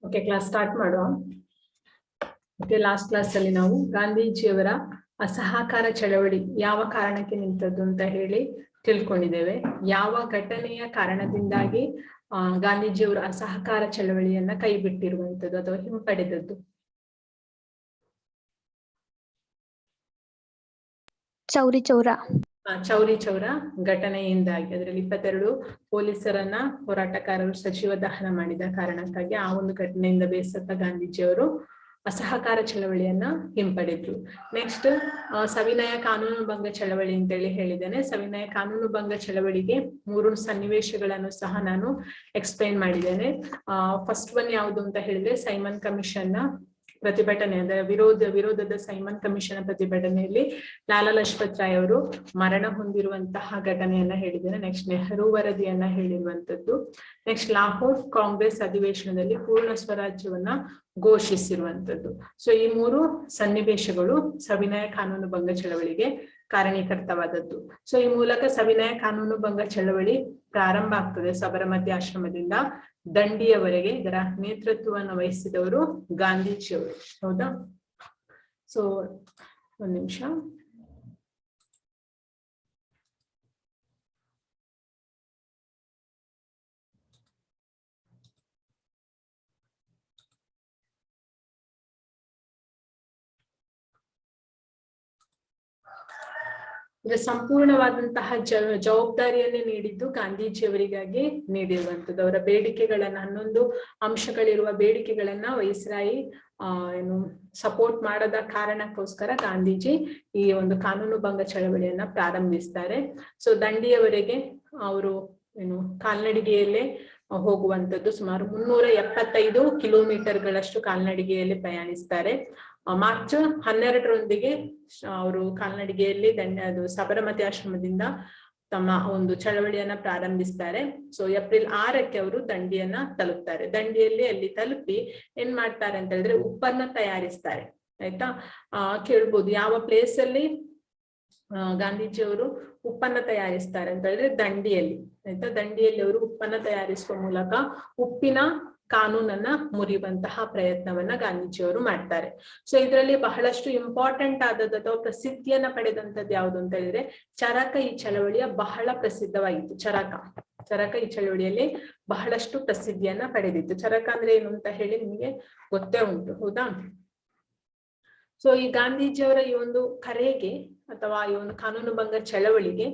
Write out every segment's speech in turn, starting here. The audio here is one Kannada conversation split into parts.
ಓಕೆ, ಕ್ಲಾಸ್ ಸ್ಟಾರ್ಟ್ ಮಾಡುವ. ಓಕೆ, ಲಾಸ್ಟ್ ಕ್ಲಾಸ್ ಅಲ್ಲಿ ನಾವು ಗಾಂಧೀಜಿಯವರ ಅಸಹಕಾರ ಚಳವಳಿ ಯಾವ ಕಾರಣಕ್ಕೆ ನಿಂತದ್ದು ಅಂತ ಹೇಳಿ ತಿಳ್ಕೊಂಡಿದ್ದೇವೆ. ಯಾವ ಘಟನೆಯ ಕಾರಣದಿಂದಾಗಿ ಗಾಂಧೀಜಿಯವರು ಅಸಹಕಾರ ಚಳವಳಿಯನ್ನ ಕೈ ಬಿಟ್ಟಿರುವಂತದ್ದು ಅಥವಾ ಹಿಂಪಡೆದದ್ದು? ಚೌರಿ ಚೌರ ಘಟನೆಯಿಂದಾಗಿ. ಅದರಲ್ಲಿ 22 ಪೊಲೀಸರನ್ನ ಹೋರಾಟಗಾರರು ಸಜೀವ ದಹನ ಮಾಡಿದ ಕಾರಣಕ್ಕಾಗಿ ಆ ಒಂದು ಘಟನೆಯಿಂದ ಬೇಸತ್ತ ಗಾಂಧೀಜಿಯವರು ಅಸಹಕಾರ ಚಳವಳಿಯನ್ನ ಹಿಂಪಡೆದ್ರು. ನೆಕ್ಸ್ಟ್ ಸವಿನಯ ಕಾನೂನು ಭಂಗ ಚಳವಳಿ ಅಂತೇಳಿ ಹೇಳಿದ್ದೇನೆ. ಸವಿನಯ ಕಾನೂನು ಭಂಗ ಚಳವಳಿಗೆ 3 ಸನ್ನಿವೇಶಗಳನ್ನು ಸಹ ನಾನು ಎಕ್ಸ್ಪ್ಲೈನ್ ಮಾಡಿದ್ದೇನೆ. ಫಸ್ಟ್ ಒನ್ ಯಾವುದು ಅಂತ ಹೇಳಿದ್ರೆ ಸೈಮನ್ ಕಮಿಷನ್ ನ ಪ್ರತಿಭಟನೆ, ಅಂದ್ರೆ ವಿರೋಧದ ಸೈಮನ್ ಕಮಿಷನ್ ಪ್ರತಿಭಟನೆಯಲ್ಲಿ ಲಾಲಾ ಲಜಪತ್ ರಾಯ್ ಅವರು ಮರಣ ಹೊಂದಿರುವಂತಹ ಘಟನೆಯನ್ನ ಹೇಳಿದ್ದೇನೆ. ನೆಕ್ಸ್ಟ್ ನೆಹರು ವರದಿಯನ್ನ ಹೇಳಿರುವಂತದ್ದು. ನೆಕ್ಸ್ಟ್ ಲಾಹೋರ್ ಕಾಂಗ್ರೆಸ್ ಅಧಿವೇಶನದಲ್ಲಿ ಪೂರ್ಣ ಸ್ವರಾಜ್ಯವನ್ನ ಘೋಷಿಸಿರುವಂತದ್ದು. ಸೊ ಈ 3 ಸನ್ನಿವೇಶಗಳು ಸವಿನಯ ಕಾನೂನು ಭಂಗ ಚಳವಳಿಗೆ ಕಾರಣೀಕರ್ತವಾದದ್ದು. ಸೊ ಈ ಮೂಲಕ ಸವಿನಯ ಕಾನೂನು ಭಂಗ ಚಳವಳಿ ಪ್ರಾರಂಭ ಆಗ್ತದೆ ಸಬರಮತಿ ಆಶ್ರಮದಿಂದ ದಂಡಿಯವರೆಗೆ. ಇದರ ನೇತೃತ್ವವನ್ನು ವಹಿಸಿದವರು ಗಾಂಧೀಜಿಯವರು. ಹೌದಾ? ಸೊ ಒಂದ್ ನಿಮಿಷ. ಸಂಪೂರ್ಣವಾದಂತಹ ಜವಾಬ್ದಾರಿಯನ್ನೇ ನೀಡಿದ್ದು ಗಾಂಧೀಜಿಯವರಿಗಾಗಿ ನೀಡಿರುವಂತದ್ದು. ಅವರ ಬೇಡಿಕೆಗಳನ್ನ 11 ಅಂಶಗಳಿರುವ ಬೇಡಿಕೆಗಳನ್ನ ವೈಸ್ರಾಯಿ ಸಪೋರ್ಟ್ ಮಾಡದ ಕಾರಣಕ್ಕೋಸ್ಕರ ಗಾಂಧೀಜಿ ಈ ಒಂದು ಕಾನೂನು ಭಂಗ ಚಳವಳಿಯನ್ನ ಪ್ರಾರಂಭಿಸ್ತಾರೆ. ಸೊ ದಂಡಿಯವರೆಗೆ ಅವರು ಕಾಲ್ನಡಿಗೆಯಲ್ಲೇ ಹೋಗುವಂತದ್ದು. ಸುಮಾರು 375 ಕಿಲೋಮೀಟರ್ಗಳಷ್ಟು ಕಾಲ್ನಡಿಗೆಯಲ್ಲಿ ಪ್ರಯಾಣಿಸ್ತಾರೆ. ಮಾರ್ಚ್ 12 ಅವರು ಕಾಲ್ನಡಿಗೆಯಲ್ಲಿ ಸಬರಮತಿ ಆಶ್ರಮದಿಂದ ತಮ್ಮ ಒಂದು ಚಳವಳಿಯನ್ನ ಪ್ರಾರಂಭಿಸ್ತಾರೆ. ಸೊ ಏಪ್ರಿಲ್ 6 ಅವರು ದಂಡಿಯನ್ನ ತಲುಪ್ತಾರೆ. ದಂಡಿಯಲ್ಲಿ ಅಲ್ಲಿ ತಲುಪಿ ಏನ್ ಮಾಡ್ತಾರೆ ಅಂತ ಹೇಳಿದ್ರೆ ಉಪ್ಪನ್ನ ತಯಾರಿಸ್ತಾರೆ. ಆಯ್ತಾ? ಕೇಳ್ಬೋದು ಯಾವ ಪ್ಲೇಸ್ ಅಲ್ಲಿ ಗಾಂಧೀಜಿಯವರು ಉಪ್ಪನ್ನ ತಯಾರಿಸ್ತಾರೆ ಅಂತ ಹೇಳಿದ್ರೆ ದಂಡಿಯಲ್ಲಿ. ಆಯ್ತಾ? ದಂಡಿಯಲ್ಲಿ ಅವರು ಉಪ್ಪನ್ನ ತಯಾರಿಸುವ ಮೂಲಕ ಉಪ್ಪಿನ ಕಾನೂನನ್ನ ಮುರಿಯುವಂತಹ ಪ್ರಯತ್ನವನ್ನ ಗಾಂಧೀಜಿಯವರು ಮಾಡ್ತಾರೆ. ಸೊ ಇದರಲ್ಲಿ ಬಹಳಷ್ಟು ಇಂಪಾರ್ಟೆಂಟ್ ಆದದ್ದು ಅಥವಾ ಪ್ರಸಿದ್ಧಿಯನ್ನ ಪಡೆದಂತದ್ದು ಯಾವುದು ಅಂತ ಹೇಳಿದ್ರೆ ಚರಕ. ಈ ಚಳವಳಿಯ ಬಹಳ ಪ್ರಸಿದ್ಧವಾಗಿತ್ತು. ಚರಕ ಈ ಚಳವಳಿಯಲ್ಲಿ ಬಹಳಷ್ಟು ಪ್ರಸಿದ್ಧಿಯನ್ನ ಪಡೆದಿತ್ತು. ಚರಕ ಅಂದ್ರೆ ಏನು ಅಂತ ಹೇಳಿ ನಿಮಗೆ ಗೊತ್ತೇ ಉಂಟು. ಹೌದಾ? ಸೊ ಈ ಗಾಂಧೀಜಿಯವರ ಈ ಒಂದು ಕರೆಗೆ ಅಥವಾ ಈ ಒಂದು ಕಾನೂನು ಭಂಗ ಚಳವಳಿಗೆ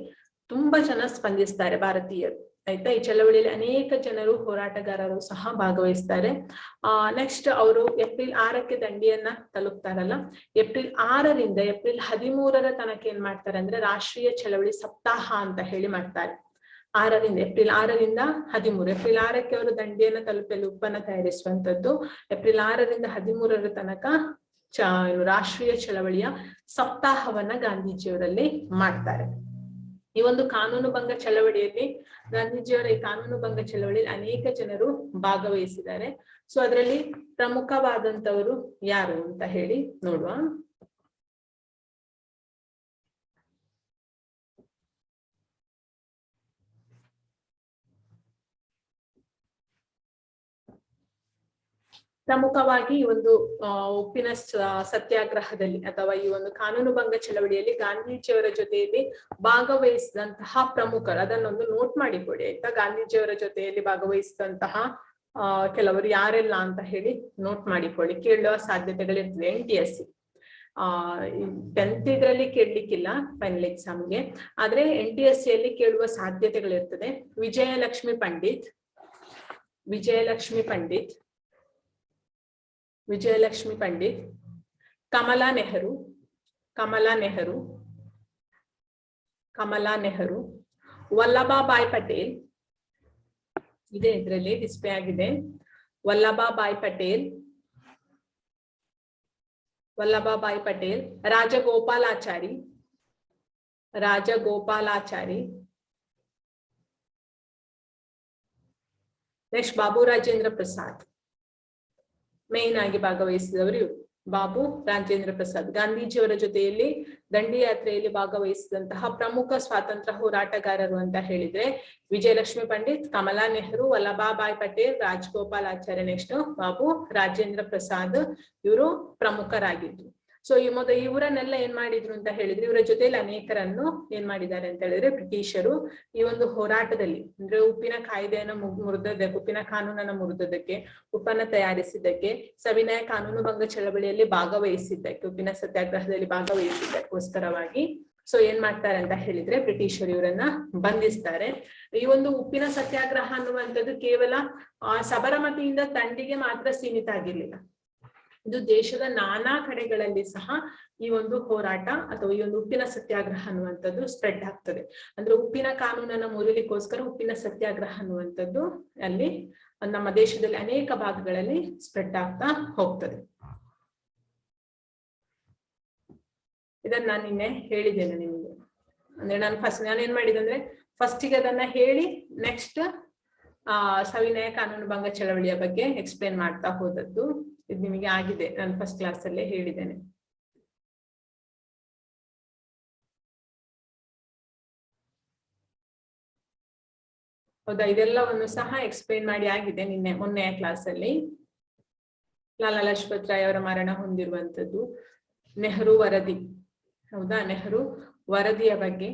ತುಂಬಾ ಜನ ಸ್ಪಂದಿಸ್ತಾರೆ, ಭಾರತೀಯರು. ಆಯ್ತಾ? ಈ ಚಳವಳಿಯಲ್ಲಿ ಅನೇಕ ಜನರು ಹೋರಾಟಗಾರರು ಸಹ ಭಾಗವಹಿಸ್ತಾರೆ. ನೆಕ್ಸ್ಟ್ ಅವರು ಏಪ್ರಿಲ್ 6 ದಂಡಿಯನ್ನ ತಲುಪ್ತಾರಲ್ಲ. ಏಪ್ರಿಲ್ 6ರಿಂದ ಏಪ್ರಿಲ್ 13 ತನಕ ಏನ್ ಮಾಡ್ತಾರೆ ಅಂದ್ರೆ ರಾಷ್ಟ್ರೀಯ ಚಳವಳಿ ಸಪ್ತಾಹ ಅಂತ ಹೇಳಿ ಮಾಡ್ತಾರೆ. ಏಪ್ರಿಲ್ 6ರಿಂದ 13. ಏಪ್ರಿಲ್ 6 ಅವರು ದಂಡಿಯನ್ನ ತಲುಪಲು ಉಪ್ಪನ್ನ ತಯಾರಿಸುವಂತದ್ದು. ಏಪ್ರಿಲ್ 6ರಿಂದ 13 ತನಕ ರಾಷ್ಟ್ರೀಯ ಚಳವಳಿಯ ಸಪ್ತಾಹವನ್ನ ಗಾಂಧೀಜಿಯವರಲ್ಲಿ ಮಾಡ್ತಾರೆ. ಈ ಒಂದು ಕಾನೂನು ಭಂಗ ಚಳವಳಿಯಲ್ಲಿ ಗಾಂಧೀಜಿಯವರ ಈ ಕಾನೂನು ಭಂಗ ಚಳವಳಿಯಲ್ಲಿ ಅನೇಕ ಜನರು ಭಾಗವಹಿಸಿದ್ದಾರೆ. ಸೊ ಅದರಲ್ಲಿ ಪ್ರಮುಖವಾದಂತವರು ಯಾರು ಅಂತ ಹೇಳಿ ನೋಡುವ. ಪ್ರಮುಖವಾಗಿ ಈ ಒಂದು ಉಪ್ಪಿನ ಸತ್ಯಾಗ್ರಹದಲ್ಲಿ ಅಥವಾ ಈ ಒಂದು ಕಾನೂನು ಭಂಗ ಚಳವಳಿಯಲ್ಲಿ ಗಾಂಧೀಜಿಯವರ ಜೊತೆಯಲ್ಲಿ ಭಾಗವಹಿಸಿದಂತಹ ಪ್ರಮುಖರು, ಅದನ್ನೊಂದು ನೋಟ್ ಮಾಡಿಕೊಡಿ. ಆಯ್ತಾ? ಗಾಂಧೀಜಿಯವರ ಜೊತೆಯಲ್ಲಿ ಭಾಗವಹಿಸಿದಂತಹ ಕೆಲವರು ಯಾರೆಲ್ಲ ಅಂತ ಹೇಳಿ ನೋಟ್ ಮಾಡಿಕೊಳ್ಳಿ. ಕೇಳುವ ಸಾಧ್ಯತೆಗಳಿರ್ತದೆ. NTSC 10th ಇದರಲ್ಲಿ ಕೇಳಲಿಕ್ಕಿಲ್ಲ ಫೈನಲ್ ಎಕ್ಸಾಮ್ಗೆ, ಆದ್ರೆ NTSC ಯಲ್ಲಿ ಕೇಳುವ ಸಾಧ್ಯತೆಗಳಿರ್ತದೆ. ವಿಜಯಲಕ್ಷ್ಮಿ ಪಂಡಿತ್, ಕಮಲಾ ನೆಹರು, ವಲ್ಲಭಾಬಾಯಿ ಪಟೇಲ್ ಇದೆ, ಇದರಲ್ಲಿ ಡಿಸ್ಪ್ಲೇ ಆಗಿದೆ. ವಲ್ಲಭಾಬಾಯಿ ಪಟೇಲ್, ರಾಜಗೋಪಾಲಾಚಾರಿ, ನೆಕ್ಸ್ಟ್ ಬಾಬು ರಾಜೇಂದ್ರ ಪ್ರಸಾದ್ ಮೇನ್ ಆಗಿ ಭಾಗವಹಿಸಿದವರು ಇವರು. ಬಾಬು ರಾಜೇಂದ್ರ ಪ್ರಸಾದ್. ಗಾಂಧೀಜಿಯವರ ಜೊತೆಯಲ್ಲಿ ದಂಡಿ ಯಾತ್ರೆಯಲ್ಲಿ ಭಾಗವಹಿಸಿದಂತಹ ಪ್ರಮುಖ ಸ್ವಾತಂತ್ರ್ಯ ಹೋರಾಟಗಾರರು ಅಂತ ಹೇಳಿದ್ರೆ ವಿಜಯಲಕ್ಷ್ಮಿ ಪಂಡಿತ್, ಕಮಲಾ ನೆಹರು, ವಲ್ಲಭಾಬಾಯಿ ಪಟೇಲ್, ರಾಜಗೋಪಾಲಾಚಾರ್ಯ. ನೆಕ್ಸ್ಟ್ ಬಾಬು ರಾಜೇಂದ್ರ ಪ್ರಸಾದ್, ಇವರು ಪ್ರಮುಖರಾಗಿದ್ರು. ಸೊ ಇವರನ್ನೆಲ್ಲ ಏನ್ ಮಾಡಿದ್ರು ಅಂತ ಹೇಳಿದ್ರೆ, ಇವರ ಜೊತೆಯಲ್ಲಿ ಅನೇಕರನ್ನು ಏನ್ ಮಾಡಿದ್ದಾರೆ ಅಂತ ಹೇಳಿದ್ರೆ ಬ್ರಿಟಿಷರು ಈ ಒಂದು ಹೋರಾಟದಲ್ಲಿ, ಅಂದ್ರೆ ಉಪ್ಪಿನ ಕಾಯ್ದೆಯನ್ನು ಮುರಿದದ್ದಕ್ಕೆ, ಉಪ್ಪಿನ ಕಾನೂನನ್ನು ಮುರಿದದ್ದಕ್ಕೆ, ಉಪ್ಪನ್ನ ತಯಾರಿಸಿದ್ದಕ್ಕೆ, ಸವಿನಯ ಕಾನೂನು ಭಂಗ ಚಳವಳಿಯಲ್ಲಿ ಭಾಗವಹಿಸಿದ್ದಕ್ಕೆ, ಉಪ್ಪಿನ ಸತ್ಯಾಗ್ರಹದಲ್ಲಿ ಭಾಗವಹಿಸಿದ್ದಕ್ಕೋಸ್ಕರವಾಗಿ ಸೊ ಏನ್ ಮಾಡ್ತಾರೆ ಅಂತ ಹೇಳಿದ್ರೆ ಬ್ರಿಟಿಷರು ಇವರನ್ನ ಬಂಧಿಸ್ತಾರೆ. ಈ ಒಂದು ಉಪ್ಪಿನ ಸತ್ಯಾಗ್ರಹ ಅನ್ನುವಂಥದ್ದು ಕೇವಲ ಸಬರಮತಿಯಿಂದ ದಂಡಿಗೆ ಮಾತ್ರ ಸೀಮಿತ ಆಗಿರ್ಲಿಲ್ಲ. ಇದು ದೇಶದ ನಾನಾ ಕಡೆಗಳಲ್ಲಿ ಸಹ ಈ ಒಂದು ಹೋರಾಟ ಅಥವಾ ಈ ಒಂದು ಉಪ್ಪಿನ ಸತ್ಯಾಗ್ರಹ ಅನ್ನುವಂಥದ್ದು ಸ್ಪ್ರೆಡ್ ಆಗ್ತದೆ. ಅಂದ್ರೆ ಉಪ್ಪಿನ ಕಾನೂನನ್ನ ಮುರಿಲಿಕ್ಕೋಸ್ಕರ ಉಪ್ಪಿನ ಸತ್ಯಾಗ್ರಹ ಅನ್ನುವಂಥದ್ದು ಅಲ್ಲಿ ನಮ್ಮ ದೇಶದಲ್ಲಿ ಅನೇಕ ಭಾಗಗಳಲ್ಲಿ ಸ್ಪ್ರೆಡ್ ಆಗ್ತಾ ಹೋಗ್ತದೆ. ಇದನ್ನ ನಾನು ನಿನ್ನೆ ಹೇಳಿದ್ದೇನೆ ನಿಮಗೆ. ಅಂದ್ರೆ ನಾನು ಏನ್ ಮಾಡಿದೆ ಅಂದ್ರೆ ಫಸ್ಟಿಗೆ ಅದನ್ನ ಹೇಳಿ ನೆಕ್ಸ್ಟ್ ಸವಿನಯ ಕಾನೂನು ಭಂಗ ಚಳವಳಿಯ ಬಗ್ಗೆ ಎಕ್ಸ್ಪ್ಲೇನ್ ಮಾಡ್ತಾ ಹೋದದ್ದು. ಇದು ನಿಮಗೆ ಆಗಿದೆ, ನಾನು ಫಸ್ಟ್ ಕ್ಲಾಸ್ ಅಲ್ಲೇ ಹೇಳಿದ್ದೇನೆ. ಹೌದಾ? ಇದೆಲ್ಲವನ್ನು ಸಹ ಎಕ್ಸ್ಪ್ಲೇನ್ ಮಾಡಿ ಆಗಿದೆ ನಿನ್ನೆ ಮೊನ್ನೆಯ ಕ್ಲಾಸ್ ಅಲ್ಲಿ. ಲಾಲಾ ಲಜಪತ್ ರಾಯ್ ಅವರ ಮರಣ ಹೊಂದಿರುವಂತದ್ದು, ನೆಹರು ವರದಿ, ಹೌದಾ, ನೆಹರು ವರದಿಯ ಬಗ್ಗೆ,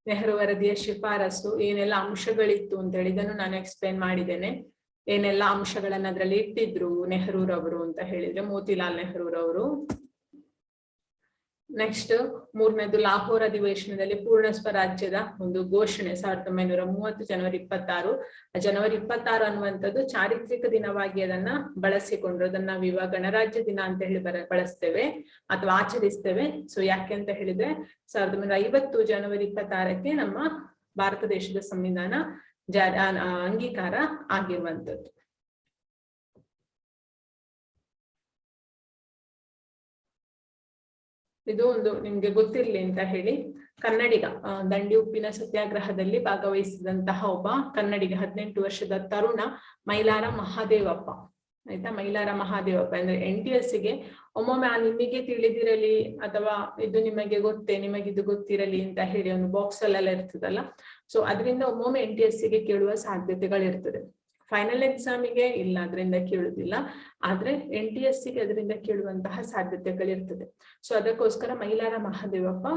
ನೆಹರು ವರದಿಯ ಶಿಫಾರಸು ಏನೆಲ್ಲ ಅಂಶಗಳಿತ್ತು ಅಂತ ಹೇಳಿ ಇದನ್ನು ನಾನು ಎಕ್ಸ್ಪ್ಲೇನ್ ಮಾಡಿದ್ದೇನೆ. ಏನೆಲ್ಲ ಅಂಶಗಳನ್ನ ಅದರಲ್ಲಿ ಇಟ್ಟಿದ್ರು ನೆಹರೂರವರು ಅಂತ ಹೇಳಿದ್ರೆ, ಮೋತಿಲಾಲ್ ನೆಹರೂರವರು. ನೆಕ್ಸ್ಟ್ ಮೂರನೇದು ಲಾಹೋರ್ ಅಧಿವೇಶನದಲ್ಲಿ ಪೂರ್ಣ ಸ್ವರಾಜ್ಯದ ಒಂದು ಘೋಷಣೆ 1930 ಜನವರಿ 26. ಜನವರಿ 26 ಅನ್ನುವಂಥದ್ದು ಚಾರಿತ್ರಿಕ ದಿನವಾಗಿ ಅದನ್ನ ಬಳಸಿಕೊಂಡ್ರು. ಅದನ್ನ ನಾವಿವಾಗ ಗಣರಾಜ್ಯ ದಿನ ಅಂತ ಹೇಳಿ ಬಳಸ್ತೇವೆ ಅಥವಾ ಆಚರಿಸ್ತೇವೆ. ಸೊ ಯಾಕೆ ಅಂತ ಹೇಳಿದ್ರೆ 1950 ಜನವರಿ 26ಕ್ಕೆ ನಮ್ಮ ಭಾರತ ದೇಶದ ಸಂವಿಧಾನ ಅಂಗೀಕಾರ ಆಗಿರುವಂಥದ್ದು. ಇದು ಒಂದು ನಿಮ್ಗೆ ಗೊತ್ತಿರ್ಲಿ ಅಂತ ಹೇಳಿ, ಕನ್ನಡಿಗ ದಂಡಿ ಉಪ್ಪಿನ ಸತ್ಯಾಗ್ರಹದಲ್ಲಿ ಭಾಗವಹಿಸಿದಂತಹ ಒಬ್ಬ ಕನ್ನಡಿಗ 18 ವರ್ಷದ ತರುಣ ಮೈಲಾರ ಮಹಾದೇವಪ್ಪ. ಆಯ್ತಾ, ಮೈಲಾರ ಮಹಾದೇವಪ್ಪ ಅಂದ್ರೆ NTSಗೆ ಒಮ್ಮೊಮ್ಮೆ ನಿಮಗೆ ತಿಳಿದಿರಲಿ ಅಥವಾ ಇದು ನಿಮಗೆ ನಿಮಗಿದು ಗೊತ್ತಿರಲಿ ಅಂತ ಹೇಳಿ ಒಂದು ಬಾಕ್ಸ್ ಅಲ್ಲೆಲ್ಲ ಇರ್ತದಲ್ಲ, ಸೊ ಅದರಿಂದ ಒಮ್ಮೊಮ್ಮೆ NTSಗೆ ಕೇಳುವ ಸಾಧ್ಯತೆಗಳಿರ್ತದೆ. ಫೈನಲ್ ಎಕ್ಸಾಮಿಗೆ ಇಲ್ಲ, ಅದರಿಂದ ಕೇಳುದಿಲ್ಲ, ಆದ್ರೆ NTSಗೆ ಅದರಿಂದ ಕೇಳುವಂತಹ ಸಾಧ್ಯತೆಗಳಿರ್ತದೆ. ಸೊ ಅದಕ್ಕೋಸ್ಕರ ಮೈಲಾರ ಮಹಾದೇವಪ್ಪ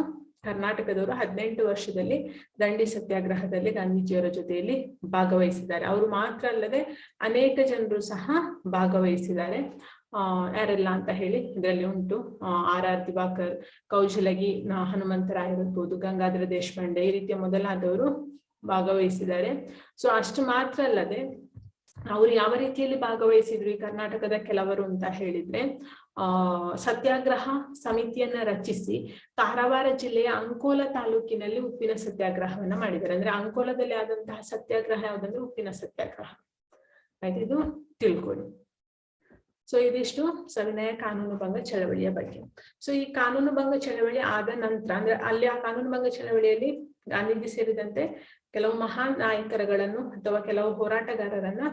ಕರ್ನಾಟಕದವರು 18 ವರ್ಷದಲ್ಲಿ ದಂಡಿ ಸತ್ಯಾಗ್ರಹದಲ್ಲಿ ಗಾಂಧೀಜಿಯವರ ಜೊತೆಯಲ್ಲಿ ಭಾಗವಹಿಸಿದ್ದಾರೆ. ಅವರು ಮಾತ್ರ ಅಲ್ಲದೆ ಅನೇಕ ಜನರು ಸಹ ಭಾಗವಹಿಸಿದ್ದಾರೆ. ಯಾರೆಲ್ಲ ಅಂತ ಹೇಳಿ ಇದರಲ್ಲಿ ಉಂಟು, RR ದಿವಾಕರ್, ಕೌಜಲಗಿ ಹನುಮಂತರಾಯರಿರ್ಬೋದು, ಗಂಗಾಧರ ದೇಶಪಾಂಡೆ, ಈ ರೀತಿಯ ಮೊದಲಾದವರು ಭಾಗವಹಿಸಿದ್ದಾರೆ. ಸೊ ಅಷ್ಟು ಮಾತ್ರ ಅಲ್ಲದೆ ಅವರು ಯಾವ ರೀತಿಯಲ್ಲಿ ಭಾಗವಹಿಸಿದ್ರು ಈ ಕರ್ನಾಟಕದ ಕೆಲವರು ಅಂತ ಹೇಳಿದ್ರೆ, ಸತ್ಯಾಗ್ರಹ ಸಮಿತಿಯನ್ನ ರಚಿಸಿ ಕಾರವಾರ ಜಿಲ್ಲೆಯ ಅಂಕೋಲ ತಾಲೂಕಿನಲ್ಲಿ ಉಪ್ಪಿನ ಸತ್ಯಾಗ್ರಹವನ್ನ ಮಾಡಿದ್ದಾರೆ. ಅಂದ್ರೆ ಅಂಕೋಲದಲ್ಲಿ ಆದಂತಹ ಸತ್ಯಾಗ್ರಹ ಯಾವ್ದಂದ್ರೆ ಉಪ್ಪಿನ ಸತ್ಯಾಗ್ರಹ. ಆಯ್ತು, ಇದು ತಿಳ್ಕೊಳ್ಳಿ. ಸೊ ಇದಿಷ್ಟು ಸವಿನಯ ಕಾನೂನು ಭಂಗ ಚಳವಳಿಯ ಬಗ್ಗೆ. ಸೊ ಈ ಕಾನೂನು ಭಂಗ ಚಳವಳಿ ಆದ ನಂತರ, ಅಂದ್ರೆ ಅಲ್ಲಿ ಆ ಕಾನೂನು ಭಂಗ ಚಳವಳಿಯಲ್ಲಿ ಗಾಂಧೀಜಿ ಸೇರಿದಂತೆ ಕೆಲವು ಮಹಾನ್ ನಾಯಕರುಗಳನ್ನು ಅಥವಾ ಕೆಲವು ಹೋರಾಟಗಾರರನ್ನ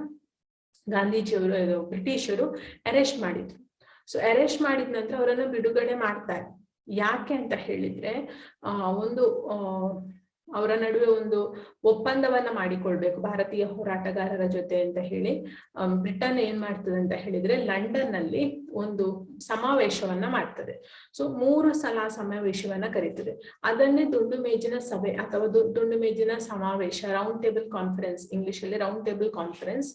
ಗಾಂಧೀಜಿಯವರು ಬ್ರಿಟಿಷರು ಅರೆಸ್ಟ್ ಮಾಡಿದ್ರು. ಸೊ ಅರೆಸ್ಟ್ ಮಾಡಿದ ನಂತರ ಅವರನ್ನು ಬಿಡುಗಡೆ ಮಾಡ್ತಾರೆ. ಯಾಕೆ ಅಂತ ಹೇಳಿದ್ರೆ ಅವರ ನಡುವೆ ಒಂದು ಒಪ್ಪಂದವನ್ನ ಮಾಡಿಕೊಳ್ಬೇಕು ಭಾರತೀಯ ಹೋರಾಟಗಾರರ ಜೊತೆ ಅಂತ ಹೇಳಿ ಬ್ರಿಟನ್ ಏನ್ ಮಾಡ್ತದೆ ಅಂತ ಹೇಳಿದ್ರೆ ಲಂಡನ್ ನಲ್ಲಿ ಒಂದು ಸಮಾವೇಶವನ್ನ ಮಾಡ್ತದೆ. ಸೊ 3 ಸಲ ಸಮಾವೇಶವನ್ನ ಕರೀತದೆ. ಅದನ್ನೇ ದುಂಡು ಮೇಜಿನ ಸಭೆ ಅಥವಾ ದುಂಡು ಮೇಜಿನ ಸಮಾವೇಶ, ರೌಂಡ್ ಟೇಬಲ್ ಕಾನ್ಫರೆನ್ಸ್, ಇಂಗ್ಲಿಷ್ ಅಲ್ಲಿ ರೌಂಡ್ ಟೇಬಲ್ ಕಾನ್ಫರೆನ್ಸ್,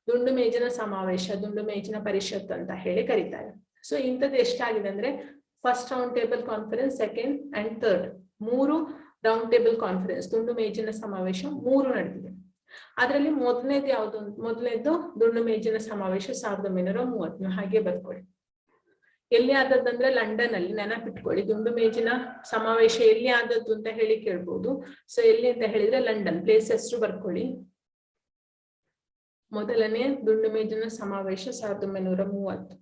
ದುಂಡು ಮೇಜಿನ ಸಮಾವೇಶ, ದುಂಡು ಮೇಜಿನ ಪರಿಷತ್ ಅಂತ ಹೇಳಿ ಕರೀತಾರೆ. ಸೊ ಇಂಥದ್ದು ಎಷ್ಟಾಗಿದೆ ಅಂದ್ರೆ first round table conference, second and third, 3 round table conference, ದುಂಡು ಮೇಜಿನ ಸಮಾವೇಶ 3 ನಡೆದಿದೆ. ಅದರಲ್ಲಿ ಮೊದಲನೇದು ದುಂಡು ಮೇಜಿನ ಸಮಾವೇಶ 1930. ಹಾಗೆ ಬರ್ಕೊಳ್ಳಿ. ಎಲ್ಲಿ ಆದದ್ದಂದ್ರೆ ಲಂಡನ್ ಅಲ್ಲಿ. ನೆನಪಿಟ್ಕೊಳ್ಳಿ, ದುಂಡು ಮೇಜಿನ ಸಮಾವೇಶ ಎಲ್ಲಿ ಆದದ್ದು ಅಂತ ಹೇಳಿ ಕೇಳ್ಬೋದು. ಸೊ ಎಲ್ಲಿ ಅಂತ ಹೇಳಿದ್ರೆ ಲಂಡನ್. ಪ್ಲೇಸ್ ಹೆಸರು ಬರ್ಕೊಳ್ಳಿ. ಮೊದಲನೇ ದುಂಡು ಮೇಜಿನ ಸಮಾವೇಶ 1930,